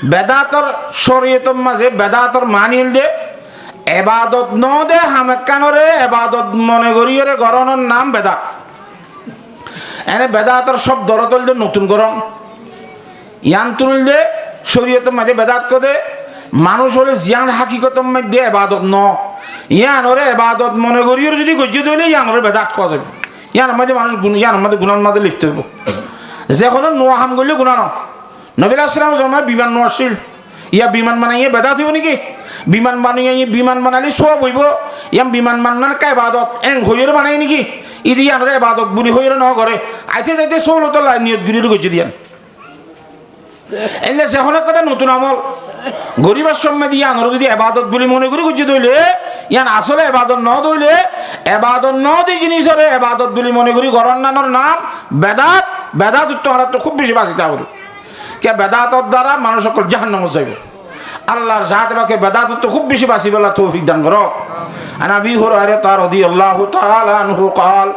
বেদাতর শরীয়তের মাঝে বেদাতর মানিল দে এবাদত ন দে হামেকানরে এবাদত মনে করিয়ে গরনের নাম বেদাত এনে বেদাতর সব দরতল দে নতুন গরম ইয়ান তুল দে শরীয়তের মাঝে বেদাত কদে মানুষ হলে জিয়ান হাকিকতের মধ্যে এবাদত ন ইয়ানরে এবাদত মনে করিয়ে যদি গজ্জি দিলে ইয়ানরে বেদাত খাওয়া যাবে ইয়ার মাঝে মানুষ ইয়ার মধ্যে গুণার মাঝে লিখতে হইব যে কোনো নোয়া হাম করলে গুণা ন নবী আসলাম জন্মায় বিমান নোয়াছিল ইয়া বিমান বানাইয়ে বেদাত হইব নাকি বিমান বানিয়ে বিমান বানালে সব হইব ইয়াম বিমান বানালে কা এবাদত এং হইয়ের বানাই নাকি ইদি ইয়ানরে এবাদত বুলি হইয়ের ন করে আইতে যাইতে সৌলত নিয়ত গিরির গজ্জি দিয়ান এলে যেখন কথা নতুন আমল গরিবার সম্মে দিয়ে আনর যদি এবাদত বলে মনে করি গুজি দইলে ইয়ান আসলে এবাদত ন দইলে এবাদত ন দি জিনিসরে এবাদত বলে মনে করি গরন্নানোর নাম বেদাত বেদাত তোমরা তো খুব বেশি বাঁচিতে হবে কে বেদাতর দ্বারা মানুষ সকল জাহান্নামে যাইব আল্লাহর জাহাতে বাকে বেদাত তো খুব বেশি বাঁচি বলা তৌফিক দান করো আনা আবি হুরায়রা রাদিয়াল্লাহু তাআলা আনহু قال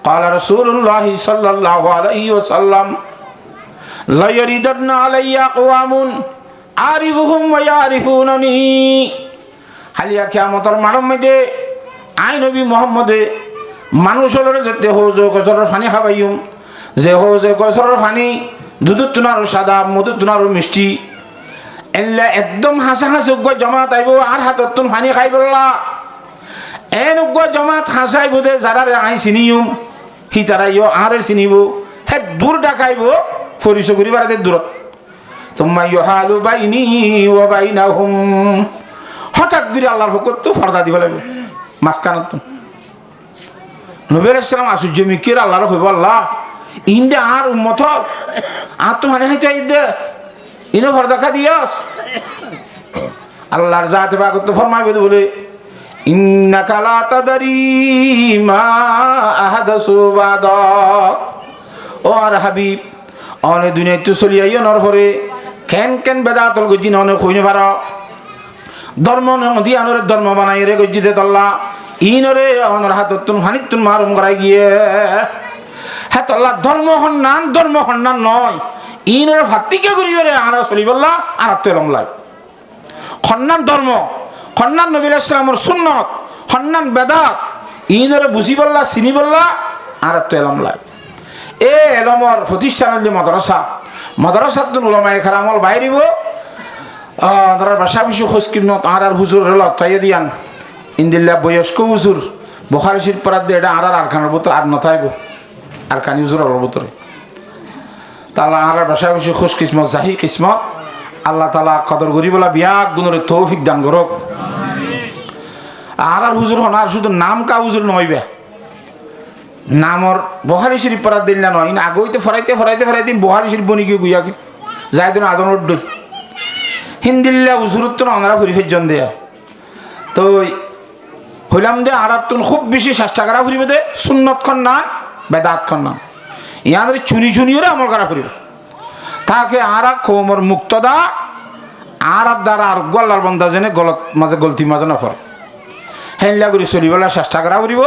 قال رسول الله صلى الله عليه وسلم لا يردن علي اقوام আরিফুহুম ওয়া ইয়ারিফুনানি হালিয়া কিয়ামতের মাঠের মধ্যে আই নবী মুহাম্মদে মানুষ হলরে যেতে হোজ গছরের পানি খাবাইম যে হোজ গছরের পানি দুধ তুনারও সাদা মধু তুনারও মিষ্টি এনলে একদম হাসা হাসি উগ্র জমাত আইব আর হাতত তুন পানি খাই বললা এন উগ্র জমাত হাসাইব দে যারা আই চিনিম সি তারাইও আরে চিনিব হে দূর ডাকাইব ফরিস করি বাড়াতে দূৰত তোমা ইহালু বাইনি ওয়া বাইনাহুম হঠাৎ করে আল্লাহর হুকুম তো ফরদা দিব লাগবে মাঝখানত নবী আলাইহিস সালাম আশ্চর্য মিকির আল্লাহর হইব আল্লাহ ইন্দে আর উম্মত আর তো মানে হইতে ইদে ইনো ফরদা কা দিয়াস আল্লাহর জাত পাক তো ফরমাইবে বলে ইন্নাকা লা তাদরি মা আহাদাসু বাদাক। ও আর হাবিব অনে দুনিয়ায় তো চলি আইও নর পরে কেন কেন বেদাতল গজি ননে কইনে পার ধর্ম নদী আনরে ধর্ম বানাই রে গজি দে তল্লা ইনরে অনর হাতত তুন ফানিত তুন মারুম করাই গিয়ে হ্যাঁ তল্লা ধর্ম হন্নান নয় ইনরে ফাতিকে করিবে রে আরা চলি বললা আর তো রমলা খন্নান ধর্ম খন্নান নবী ইসলামর সুন্নত খন্নান বেদাত ইনরে বুঝি বললা চিনি বললা আর তো এলমলা এ এলমর প্রতিষ্ঠান যে মাদ্রাসাত উলামায়ে কেরামল বাইরিব তার ভাষা বিষয় খোঁজকিন্ন আর হুজুর হল তাই দিয়ান ইন্দিল্লা বয়স্ক হুজুর বুখারী শরীফ পড়ার দিয়ে এটা আর খানের ভিতর আর নথাইব আর খানি হুজুর হল ভিতরে তালা আর ভাষা বিষয় খোঁজ কিসমত জাহি কিসমত আল্লাহ তালা কদর করি বলা বিয়াক গুণের তৌফিক দান করক। আর হুজুর হন আর শুধু নাম কা হুজুর নইবে নামর বুখারী শরীফ পড়ার দিন না নয় আগইতে ফরাইতে বুখারী শরীফ বনি গিয়ে গুইয়াকে যাই দিন আদন উড্ড হিন্দিল্লা হুজুরত্ব আমরা ফুরি জন দেয়া তো হইলাম দে আর খুব বেশি চেষ্টা করা ফুরিবে দে সুন্নত খন না বেদাত খন না ইয়াদের চুনিরে আমল করা ফুরিবে তাকে আর কৌমর মুক্তদা আর দ্বারা আর গল্লার বন্ধা যেনে গলতি মাঝে না ফরে হেনলা করে চলিবেলা চেষ্টা করা ফুরিব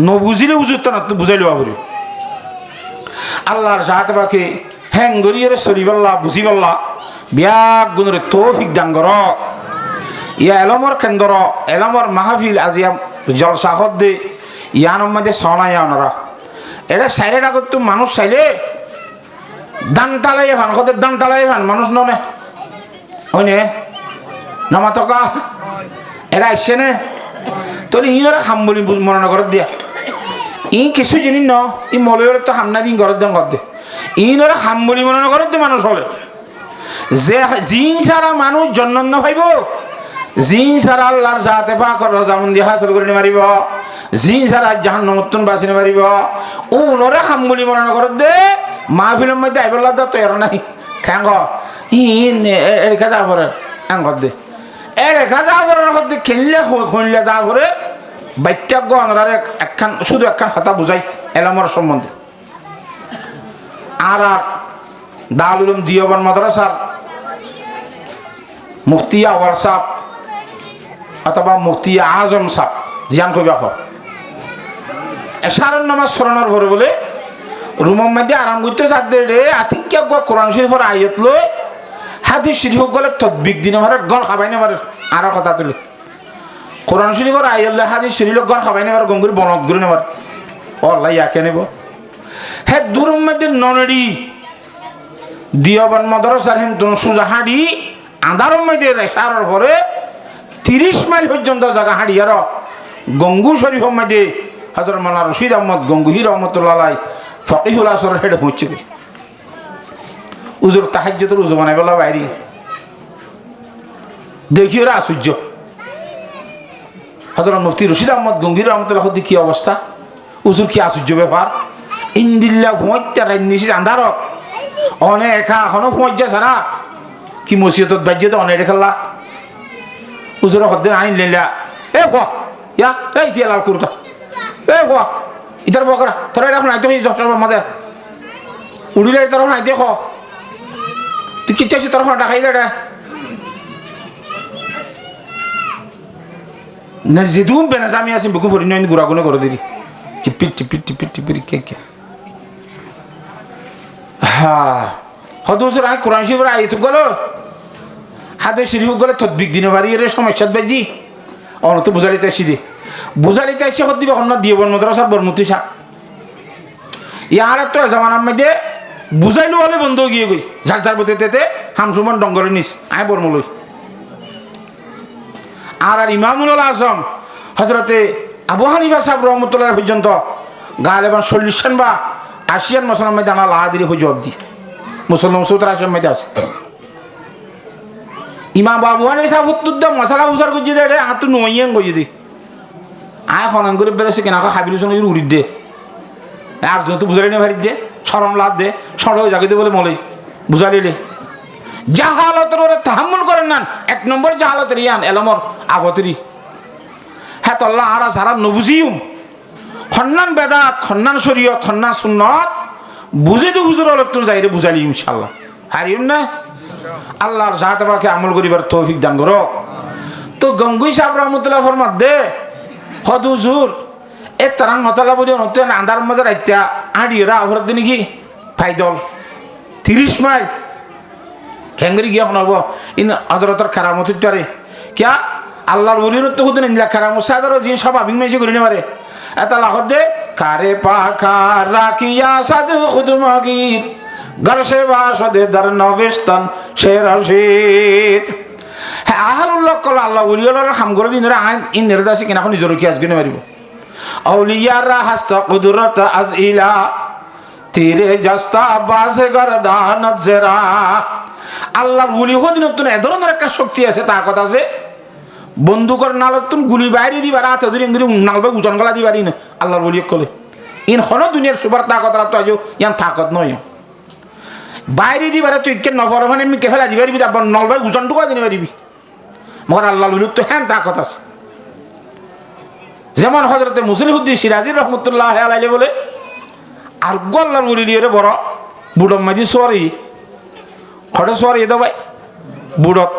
নবুঝিলে উজুত না তো বুঝাই লওয়া ফুরিব আল্লাহর সাহাতে বাকি হ্যাং গড়িয়ে চলিবেলা বুঝিবেলা বিয়াক গুণের তৌফিক দান কর। ইয়া এলমর কেন্দ্র এলমর মাহফিল আজিয়া জলসা হদ দে ইয়ানোর মধ্যে সনাই আনরা এটা সাইডের আগত তো মানুষ চাইলে দান টালাই ভান কদের দান টালাই ভান মানুষ ননে হয়নে নমা টকা এরা আসছে নে তোর ইনরা খাম বলি মনে করে দিয়া ই কিছু জিনিস ন ই মলয়ের তো হামনা দিন ঘরের দান কর দে ইনরা খাম বলি মনে করে দে মানুষ হলে যে জিন সারা মানুষ জন্ম ভাইব জিন সারা আল্লাহর জাতে পাক রজামন্দি হাসল করে মারিব জিন সারা জাহান্নামতুন বাসিনে মারিব ও নরে খাম বলি মনে করে দে মাহফিলের মধ্যে আইবল্লা তো এর নাই খাঙ্গ রেখা যা করে আঙ্গর দে এ রেখা যা করে দে খেললে খুনলে যা করে বাক্যাজ্ঞ আনরারে একখান শুধু একখান কথা বুঝাই এলামর সম্বন্ধে আর দারুল উলুম দিওবন্দ মাদ্রাসার মুফতি আওয়াল সাহেব অথবা মুফতি আজম সাহেব জিয়ান কইবা হ এশারন নামাজ স্মরণের পরে বলে রুমের মধ্যে আরাম করতে যাতে রে আতিক্য কোরআন শরীফের আয়াত লই হাদিস শরীফ গলে তদবিক দিনে মারে গল খাবাই না মারে আর কথা তুলে কোরআন শরীফের আয়াত লই হাদিস শরীফ গল খাবাই না মারে গঙ্গুর বনক গুরে না মারে আল্লাহ ইয়াকে নেব হে দূরের মধ্যে ননড়ি দিওবন্দ মাদ্রাসার হেন সুজা হাঁড়ি আন্ধারের মধ্যে রেশারের পরে 30 মাইল পর্যন্ত জায়গা হাঁড়ি আর গঙ্গু শরীফের মধ্যে হযরত মাওলানা রশিদ আহমদ গঙ্গুহি রহমতুল্লাহ আলাইহি ফকিহুল আসরের হেড হচ্ছে উজুর তাহাজ্জুদের উজু বানাই বলা বাইরে দেখি ওরা আশ্চর্য হযরত মুফতি রশিদ আহমদ গঙ্গুহি রহমতুল্লাহ কি অবস্থা উজুর কি আশ্চর্য ব্যাপার ইন্দিল্লা ভুঁইতে রাইনিসি আন্ধারক অনেক একা এখনো পৌঁছা সারা কি মসজিদত বাজ্যতে অনেক খেলা উজুর হদ্দে আইন লেলা এ ভা ইয়া এই তিয়া লাল কুর্তা এ ভা ইতার বকরা তোরা এখন আইতে হই জটর মাদে উড়িলে তোর এখন আইতে খ তুই কি চাইছিস তোর খাওয়া খাই দে না যেদুম বেনাজামি আসিম বুকু ফরি নইন গুড়াগুনে করে দিলি টিপির কে হ্যাঁ হদুসর আই কোরআন শরীফের আয়াত গেল হাদিস শরীফ গেলে তদবিক দিনে বাড়ি এর সমস্যা বাজি অনত বুঝালিতে আসি দে বুঝালিতে আসি হদ দিবে অন্য দিওবন্দ মাদ্রাসার বরমুতি সাহেব ইয়ার তো জামানার মধ্যে বুঝাইলো হলে বন্ধ গিয়ে গই যার বতেতে হামসুমন ডঙ্গরে নিস আয় বর্মলই আর ইমামুল আজম হযরতে আবু হানিফা সাহেব রহমতুল্লাহ পর্যন্ত গালেবান 40 বা 80 মুসলমান মধ্যে আনা লাহাদিরি হয়ে জবাব দি মুসলমান 70 মধ্যে আছে ইমাম বাবু হানিফা সাহেব উত্তর মশলা বুঝার করছি দে আত নইয়েন কই দি আয় খনন করে বেড়েছে কেনা হাবিলুর সঙ্গে উড়ি দে আর তো বুঝালি না ভারি দে সরম লাভ দে সরো জাগিতে বলে মলে বুঝালিলে জাহালতের ওরে তাহাম্মুল করেন নান 1 নম্বর জাহালতের ইয়ান এলমর আগতরি হ্যাঁ তল্লা আর সারা নবুজিউম খন্নান বেদাত খন্নান শরীয়ত খন্নান সুন্নত বুঝে তো হুজুর অলতুন যাইরে বুঝালি ইনশাআল্লাহ হারিম না আল্লাহর জাত পাকে আমল করিবার তৌফিক দান করো তো গঙ্গুই সাহেব রহমতুল্লাহ ফরমাত দে হদ হুজুর এ তারাং হতালা বলি নতুন আন্দার মধ্যে রাইতা আড়িয়েরা অপরাধ দিন কি ফাইদল 30 মাইল খেঙ্গরি গিয়া শোনাব ইন হজরতর খারামত ইত্যারে কিয়া আল্লাহর বলির তো হুদিন ইনলা খারামত সাদর যে সব আবিং মেজে করি না পারে এত লাখত দে কারে পাখা রাখিয়া সাজু খুদমাগির গরসে বাসদে দর নবেস্তন শের শের হ্যাঁ আহালুল্লাহ কল আল্লাহ বলিওলার হাম করে দিন আইন ইন নির্দাসী কিনা এখন নিজের কি আজকে মারিব আউলিয়ারা হাস্তা কুদরত আজ ইলা তেরে জস্তা বাজে গরদান জেরা আল্লাহর গুলি হদিন তুন এ ধরনের একটা শক্তি আছে তা কথা আছে বন্দুকর নালত তুন গুলি বাইরে দিবার হাতে ধরে ইংরি নালবে উজন গলা দিবারই না আল্লাহর বলি কলে ইন হন দুনিয়ার সুপার তাকত তো আজ ইয়ান তাকত নয় বাইরে দিবারে তুই কে নফর হনে মি কে ফেলা দিবারবি যাব নলবে উজন টুকা দিনে পারিবি মগর আল্লাহর বলি তো হ্যাঁ তাকত আছে যেমন হযরতে মুসলিহুদ্দিন সিরাজি রহমাতুল্লাহ আলাইহি বলে আর গল্লার বলি দিয়ে বড় বুড়ম মাঝি সরি খড়ে সরি এ ভাই বুড়ত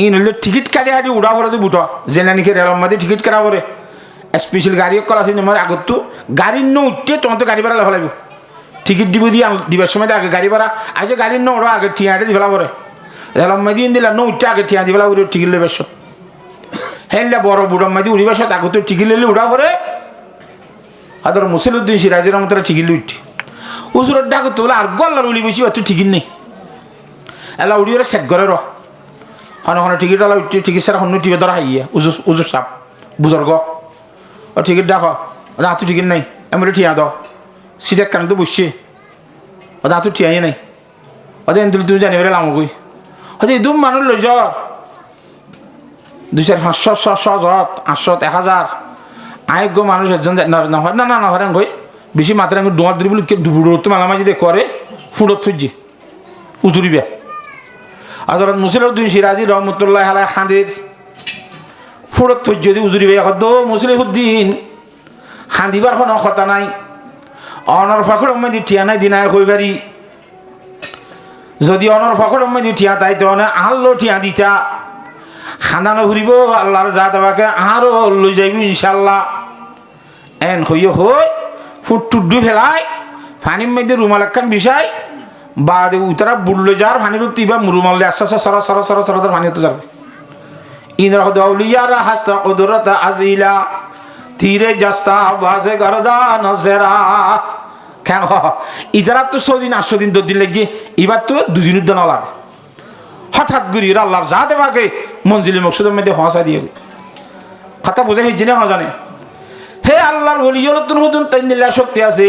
ইন হলে টিকিট কাটি আদি উড়া করে বুটো জেনানিকে রেলম মাঝে টিকিট কাটা করে স্পেশাল গাড়ি কল আছে আমার আগত তো গাড়ি ন উঠতে তোমার তো গাড়ি ভাড়া লেখা লাগবে টিকিট দিব দিয়ে দিবার সময় আগে গাড়ি ভাড়া আজ গাড়ি ন ওরা আগে ঠিয়াটে দিবেলা করে রেলম মাঝে দিলা ন উঠতে আগে ঠিয়া দিবেলা করে টিকিট লেবে হ্যাঁ বড় বুড়ম মাঝে উড়িবার সাথে আগত টিকিট লেলে উড়া করে আদর মুসলিউদ্দিন সিরাজের মতো টিকিট উঠি উজুরের ডাকত বলে আর গল্লার উলি বসি তুই টিকিট নেই এলা উড়িয়ে সেট করে র হন হন টিকিট আলা উঠি টিকিট সারা হন্য টিকিট ধরা হাইয়া উজুর সাপ বুজর্গ ও টিকিট ডাক হাতু টিকিট নাই আমি বলে ঠিয়া দাও সিট এক কান তো বসছে ওদের হাতু ঠিয়াই নাই ওদের এন তুমি জানি বেড়ে লামো গই ওদের ইদুম মানুষ লই জ্বর 200 500 600 800 1000 আয়োগ্য মানুষ একজন না না না না হরেন গই বেশি মাত্রা ডোয়ার দিবি বলে বুড়ো মালামাজি দিয়ে করে ফুটত থুজি উজুরিবে হযরত মুসলিউদ্দিন সিরাজি রহমতুল্লাহ আলাইহি খান্দির ফুটত থুজ যদি উজুরিবে হদ মুসলিউদ্দিন খান্দিবার কোনো কথা নাই অনর ফাকর মধ্যে টিয়া নাই দিনায় কইবারি যদি অনর ফাকর মধ্যে টিয়া তাই তো আল্লো টিয়া দিতা খানানো ঘুরিব আল্লাহর জাত বাকে আরো লই যাইবি ইনশাআল্লাহ এন হইও হই ফুট টুডু ফেলাই ফানির মধ্যে রুমাল একখান বিষয় বাদ উতরা বুড়লো যার ফানির তিবা রুমাল আস্তে আস্তে সর সর সর সর ফানি তো যাবে ইনরা দাউলিয়ারা হাস্তা কুদরত আজিলা তীরে জাস্তা বাজে গরদা নজরা কেন ইতারা তো 100 দিন 800 দিন 2 দিন লাগি এবার তো 2 দিনের দিন লাগে হঠাৎ করি আল্লাহর জাতে বাকে মঞ্জিলে মকসুদের মধ্যে হসা দিয়ে কথা বোঝা হয়েছে না জানে হে আল্লাহর ওলি নতুন নতুন তাইনিল্লাহ শক্তি আছে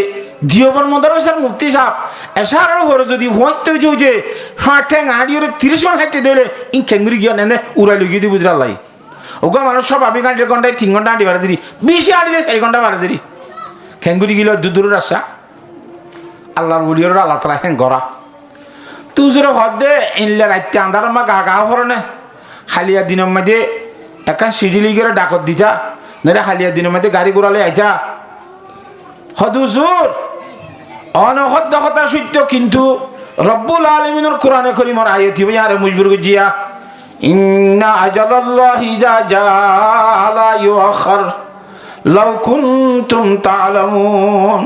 জিওবন মাদ্রাসার মুফতি সাহেব এশারার ঘরে যদি হইতে যে ঠ্যাং আড়িয়ে 30 মান হাঁটতে দিলে ইন খেঙ্গুরি গিয়া নেনে উড়াই লুকিয়ে দি বুঝরা লাই ওগো মানুষ সব আবি ঘন্টায় 3 ঘন্টা আড়ি বাড়া দিরি বেশি আড়িলে 4 ঘন্টা বাড়া দিরি খেঙ্গুরি গিল দূর রাস্তা আল্লাহর ওলির আল্লাহ তাআলা হ্যাঁ গড়া তুজরে হদে ইনলে রাইতে আন্ধার মা গা গা হরনে খালিয়া দিনের মধ্যে একান সিডি লিগের ডাকত দিতা নরে খালিয়া দিনের মধ্যে গাড়ি ঘোড়ালে আইতা হদুজুর অনহদ্দ কথা সত্য কিন্তু রব্বুল আলামিনের কোরআনে করিমের আয়াত হইবে আরে মুজবুর গজিয়া ইন্না আজালাল্লাহি যা জালা ইউআখার লাউ কুনতুম তা'লামুন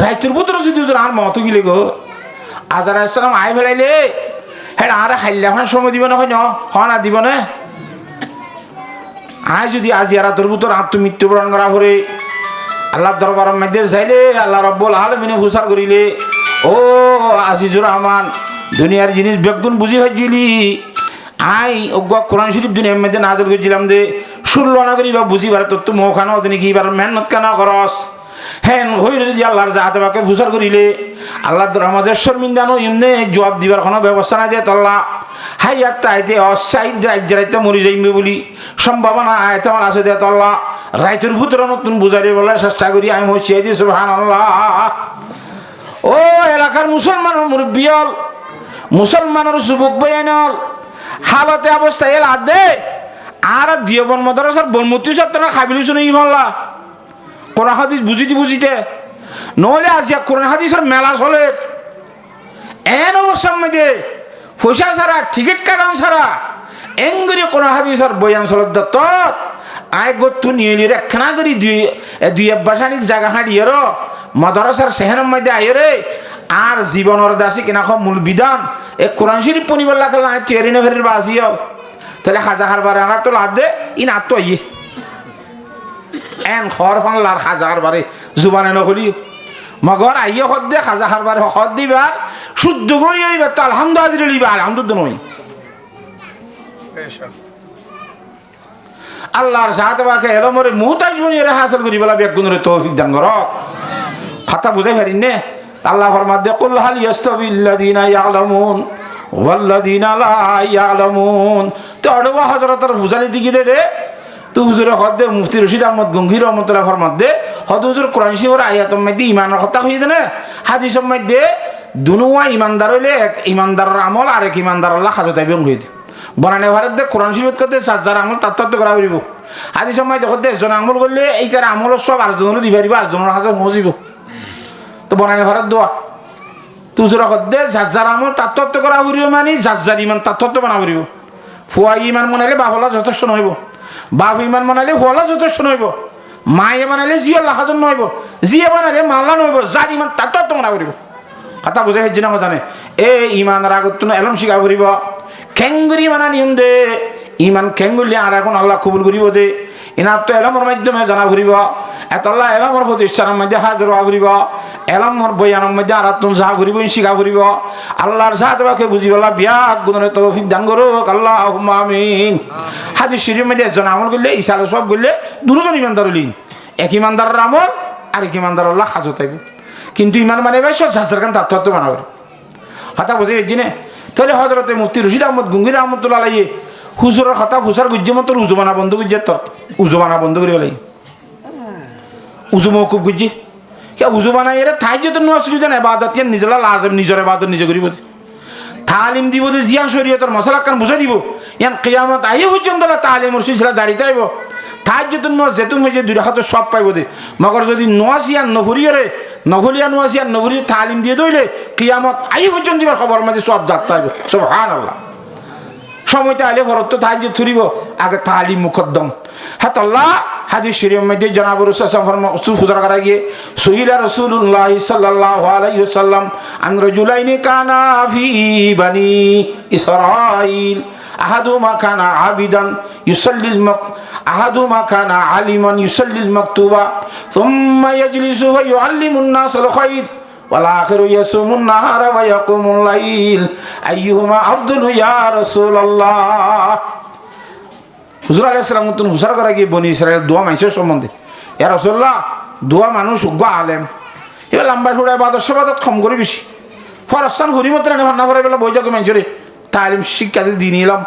রাইতুর পুত্র যদি আর মত গিলে গো আজার আসসালাম আই ফেলাইলে হ্যাঁ আর হাইলে এখন সময় দিব না হয় না দিব না আয় যদি আজি আর তোর পুত্র আত্মমৃত্যুবরণ করা করে আল্লাহ দরবারের মধ্যে যাইলে আল্লাহ রব্বুল আলামিনে ফুসার করিলে ও আজিজুর রহমান দুনিয়ার জিনিস বেগুন বুঝি হয়েছিলি আই ওগা কোরআন শরীফ দুনিয়ার মধ্যে নাজল করেছিলাম যে শুনল না করি বা বুঝিবার তোর তো মৌখানো দিনে কি এবার মেহনত কেন করস হ্যাঁ হইলে যদি আল্লাহর জাহাতে বাকে ফুসার করিলে আল্লাহ রহমাজের শর্মিন্দানো এমনি জবাব দিবার কোনো ব্যবস্থা নাই দিয়ে তল্লা হাই আত্মা আইতে অসাইড রাজ্যে মরি যাইবে বলি সম্ভাবনা আয়তে আমার আছে দিয়ে তল্লা রাইতের ভিতরে নতুন বুঝারি বলার চেষ্টা করি আমি হচ্ছি দিয়ে সুবহানাল্লাহ ও এলাকার মুসলমানের মুরব্বিয়ল মুসলমানের যুবক বয়ানল হালতে অবস্থায় এল আদে আর দিয়বন মাদ্রাসার বনমতি সত্তর খাবিল শুনে ইমাল্লা কোরআন হাদিস বুঝিতে নহলে আজিয়া কোরআন হাদিসের মেলা চলে এন অবস্থার মধ্যে পয়সা ছাড়া টিকিট কাটান ছাড়া এঙ্গরি কোরআন হাদিসের বয়ান চলত দত্ত আয় গত্তু নিয়ে একখানা করি দুই বাসানিক জায়গা হাঁটিয়ে র মাদ্রাসার সেহেনের মধ্যে আয় রে আর জীবনের দাসী কিনা মূল বিধান এ কোরআন শরীফ পনিবার লাগল না চেয়ারি না ফেরির বাসি হল তাহলে হাজার বারে আনার তো লাদ দে ই না তো ইয়ে এন খর ফানলার হাজার বারে জুবানে নকলি মগর আইয়ে হদ দে হাজার বারে হদ দিবার শুদ্ধ করি আইবার তো আলহামদুলিল্লাহ লিবা আলহামদুলিল্লাহ নই আল্লাহর সাথে বাকে এলো মরে মুহতাজ বনিয়ে হাসিল করি বলা বেগুনের তৌফিক দান কর কথা বুঝাই পারিন নে আল্লাহ ফরমাতে কুল হাল ইয়াস্তাবিল্লাযিনা ইয়ালামুন ওয়াল্লাযিনা লা ইয়ালামুন তো অডবা হযরতের ফুজালি দিকে দে তো হুজুরে হদে মুফতি রশিদ আহমদ গঙ্গি রহমাতুল্লাহ ফরমাতে হদ হুজুর কোরআন শরীফের আয়াতের মধ্যে ঈমানের কথা কই দেনে হাদিসের মধ্যে দুনুয়া ঈমানদার হইলে এক ঈমানদারের আমল আর এক ঈমানদার আল্লাহ হাজত আইবেন কই দে বনানে ভারত দে কোরআন শরীফ করতে সাজার আমল তাত্ত্ব করা হইব হাদিসের মধ্যে দেখতে জন আমল করলে এইটার আমল সব আরজনের দিবারিব আরজনের হাজার পৌঁছিব তো বনানে ভারত দোয়া তুজরা হদ্দে যার আমল তাত্ত্ব করা হইব মানে যার ইমান তাত্ত্ব বানা হইব ফুয়া ইমান মনাইলে বাবলা যথেষ্ট নইব বাপ ইমান বানাইলে ফুয়ালা যথেষ্ট নইব মায়ে বানাইলে জিয়াল্লাহ হাজন নইব জিয়ে বানাইলে মাল্লা নইব যার ইমান তাত্ত্ব বানা হইব কথা বুঝে হেজি না জানে এ ইমানের আগত এলম শিখা করিব খেঙ্গুরি মানা নিয়ম দে ইমান খেঙ্গুলি আর এখন আল্লাহ কবুল করিব দে ইনার তো এলমের মাধ্যমে জানা ঘুরিব এতল্লা এলমের প্রতিষ্ঠানের মধ্যে হাজির হওয়া ঘুরিব এলমের বয়ানের মধ্যে আর তুমি যাহা ঘুরিব শিখা ঘুরিব আল্লাহর সাথে বুঝিবলা বিয়া গুণের তৌফিক দান করুক আল্লাহুম্মা আমিন হাদিস শরীফের মধ্যে একজন আমল করলে ইসালে সব করলে দুজন ইমানদার হইলেন এক ইমানদারের আমল আর এক ইমানদার আল্লাহ হাজত আইব কিন্তু ইমান মানে ভাই সব ঝাঁঝার কান তাত্ত্ব বানাবে কথা বুঝে জিনে তাহলে হজরতে মুফতি রশিদ আহমদ গঙ্গির রহমতুল্লাহ আলাইহি হুজুরের কথা হুসার গুজ্জে মতো উজুবানা বন্ধ গুজ্জে তোর উজুবানা বন্ধ করে বলাই উজু মৌকুব গুজ্জি কে উজুবানা এরা থাই যে তো নোয়া সুবিধা নাই বাদত নিজেরা লাজম নিজের বাদত নিজে করিব তালিম দিব যে জিয়ান শরীয়তের মশলা কান বুঝাই দিব ইয়ান কিয়ামত আই পর্যন্ত তালিমর সিলসিলা জারিতে আইব থাই যে তো নোয়া যেতুন হয়ে যে দুই হাত সব পাইব দে মগর যদি নোয়া সিয়ান নফরিয়ারে নফলিয়া নোয়া সিয়ান নফরিয়ে তালিম দিয়ে দইলে কিয়ামত আই পর্যন্ত দিবার খবর মধ্যে সব যাত্রা আইব সুবহানাল্লাহ সময়টা আলে ফরত তো তাই যে থুরিব আগে তালিম মুকদ্দম হ্যাঁ আল্লাহ হাদিস শরীফের মধ্যে জনাব রাসূল ফুজরা করা গিয়ে সুইলা রাসূলুল্লাহ সাল্লাল্লাহু আলাইহি ওয়াসাল্লাম আন রাজুলাইনি কানা ফি বানি ইসরাঈল আহাদুমা কানা আবিদান ইউসাল্লিল আহাদুমা কানা আলিমান ইউসাল্লিল মাকতুবা সুম্মা ইয়াজলিসু ওয়া ইউআল্লিমুন নাসাল খায়র والآخر يصوم النهار ويقوم الليل أيهما أفضل يا رسول الله হুজুর আলাইহিস সালাম তুমি হুসার করা গিয়ে বনি ইসরাইল দোয়া মানুষের সম্বন্ধে ইয়া রাসূলুল্লাহ দোয়া মানুষ উগ্র আলেম এবার লম্বা ছড়ায় বাদর সবাদত কম করে বেশি ফরসান হরিমত রানে ভান্না করে বেলা বই যাকে মানুষের তালিম শিক্ষা দিয়ে নিলাম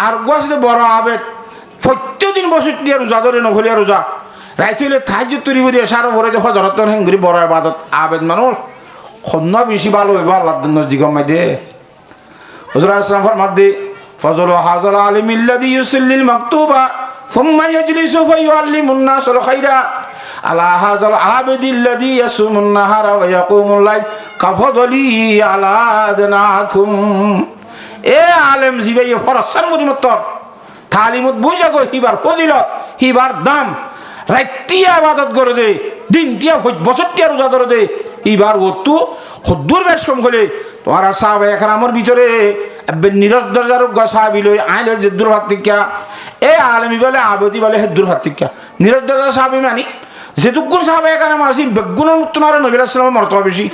আর গোয়াসে বড় আবেদ প্রত্যেকদিন বসে দিয়ে রোজা ধরে নফলিয়া রোজা রাইতে তাহাজ্জুদ তৈরি করে সারা ভরে দেখো হযরতন হেঙ্গুরি বড় ইবাদত আবেদ মানুষ খন্ন বেশি ভালো হইব আল্লাহর নজদিক মাইদে হুজুর আসলাম ফরমাতে ফজলু হাযাল আলিমিল্লাযী ইউসাল্লিল মাকতুবা সুম্মা ইয়াজলিসু ফায়ুআল্লিমুন নাসাল খায়রা আলা হাযাল আবিদিল্লাযী ইয়াসুমুন নাহারা ওয়া ইয়াকুমুল লাইল কাফদলি আলা আদনাকুম এ আলেম জিবে ফরসান মদিমতর তালিমত বুঝা গো হিবার ফজিলত হিবার দাম রাইটিয়া ইবাদত করে দে দিনটিয়া বছরটিয়া রোজা ধরে দে এবার ওতু হদ্দুর বেশ কম হলে তোমার সাহাবা একরামের ভিতরে নিরজ দরজার সাহাবি লই আইলে জেদ্দুর হাত্তিকা এ আলমী বলে আবদি বলে হেদ্দুর হাত্তিকা নিরজ দরজার সাহাবি মানি যেটুকুন সাহাবা একরাম আসি বেগুনের তোমার নবী আলাইহিস মর্তবা বেশি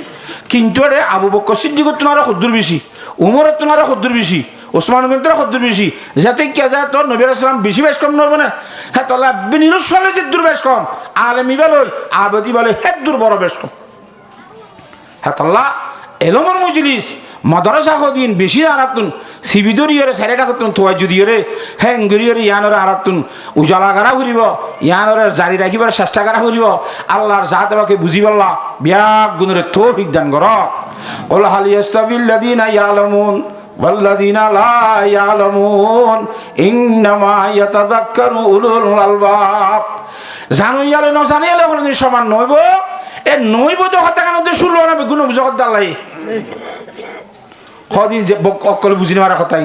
কিন্তু এ আবু বকর সিদ্দিকের তোমার হদ্দুর বেশি উমরের তোমার হদ্দুর বেশি ওসমান গনির হদ্দুর বেশি যাতে কে যায় তোর নবী আলাইহিস সালাম বেশি বেশ কম নরবে না হ্যাঁ তাহলে নিরসলে জেদ্দুর বেশ কম আলমী বলে আবদি বলে হেদ্দুর বড় বেশ কম হ্যাঁ তাল্লাহ এলমর মজলিস মাদ্রাসা হদিন বেশি আরাতুন সিবিদরিয়রে সাইডা করতুন তোয়াজুদিয়রে হ্যাঙ্গুরিয়রে ইয়ানরে আরাতুন উজালা করা ঘুরিব ইয়ানরে জারি রাখিবার চেষ্টা করা ঘুরিব আল্লাহর জাত আমাকে বুঝি বললা বিয়াক গুণরে তৌফিক দান কর ওলা হাল ইয়াস্তাবিল্লাযিনা ইয়ালামুন ওয়াল্লাযীনা লা ইয়ালামুন ইন্নামা ইয়াতাযাক্কারু উলুল আলবাব। জানো ইয়ালে ন জানে এলে কোনদিন সমান নইব। এ নইব তো কথা কেন তো শুনলো না বেগুন জগৎ দালাই কদিন যে অকল বুঝি নেওয়ার কথাই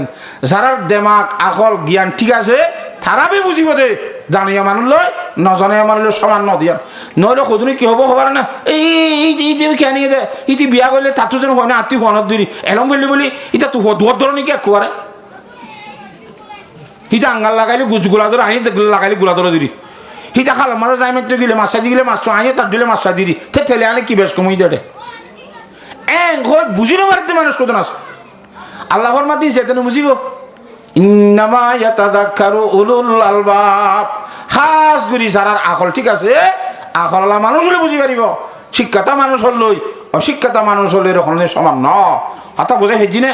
যারার দেমাক আকল জ্ঞান ঠিক আছে তারাবে বুঝিব দে জানিয়া মানুষ লয় নজনাইয়া মানুষ সমান নদিয়ার নইলে সদুনি কি হব হবার না এই কেন নিয়ে যায় ইতি বিয়া করলে তাতো যেন হয় না আত্মীয় ফোনত দিলি এলম ফেললি বলি ইটা তো দুয়ার ধর নাকি একবারে ইটা আঙ্গাল লাগাইলে গুলা ধরে আনি লাগাইলে গুলা ধরে দিলি ইটা খালাম মাঝে যাই মারতে গেলে মাছ সাজি গেলে মাছ আনি তার দিলে মাছ সাজি দিলি ঠেলে আনে কি বেশ কমই দেটে বুঝি না পারতে মানুষ কত আছে আল্লাহর মাতি সেখানে বুঝিব ইন্নামা ইয়াতাযাক্কারু উলুল আলবাব। খাস করি যারার আকল ঠিক আছে আকলওয়ালা মানুষ হলে বুঝি পারিব। শিক্ষাতা মানুষ হল লই অশিক্ষাতা মানুষ হলে এরকম সমান ন কথা বোঝাই হেজি না।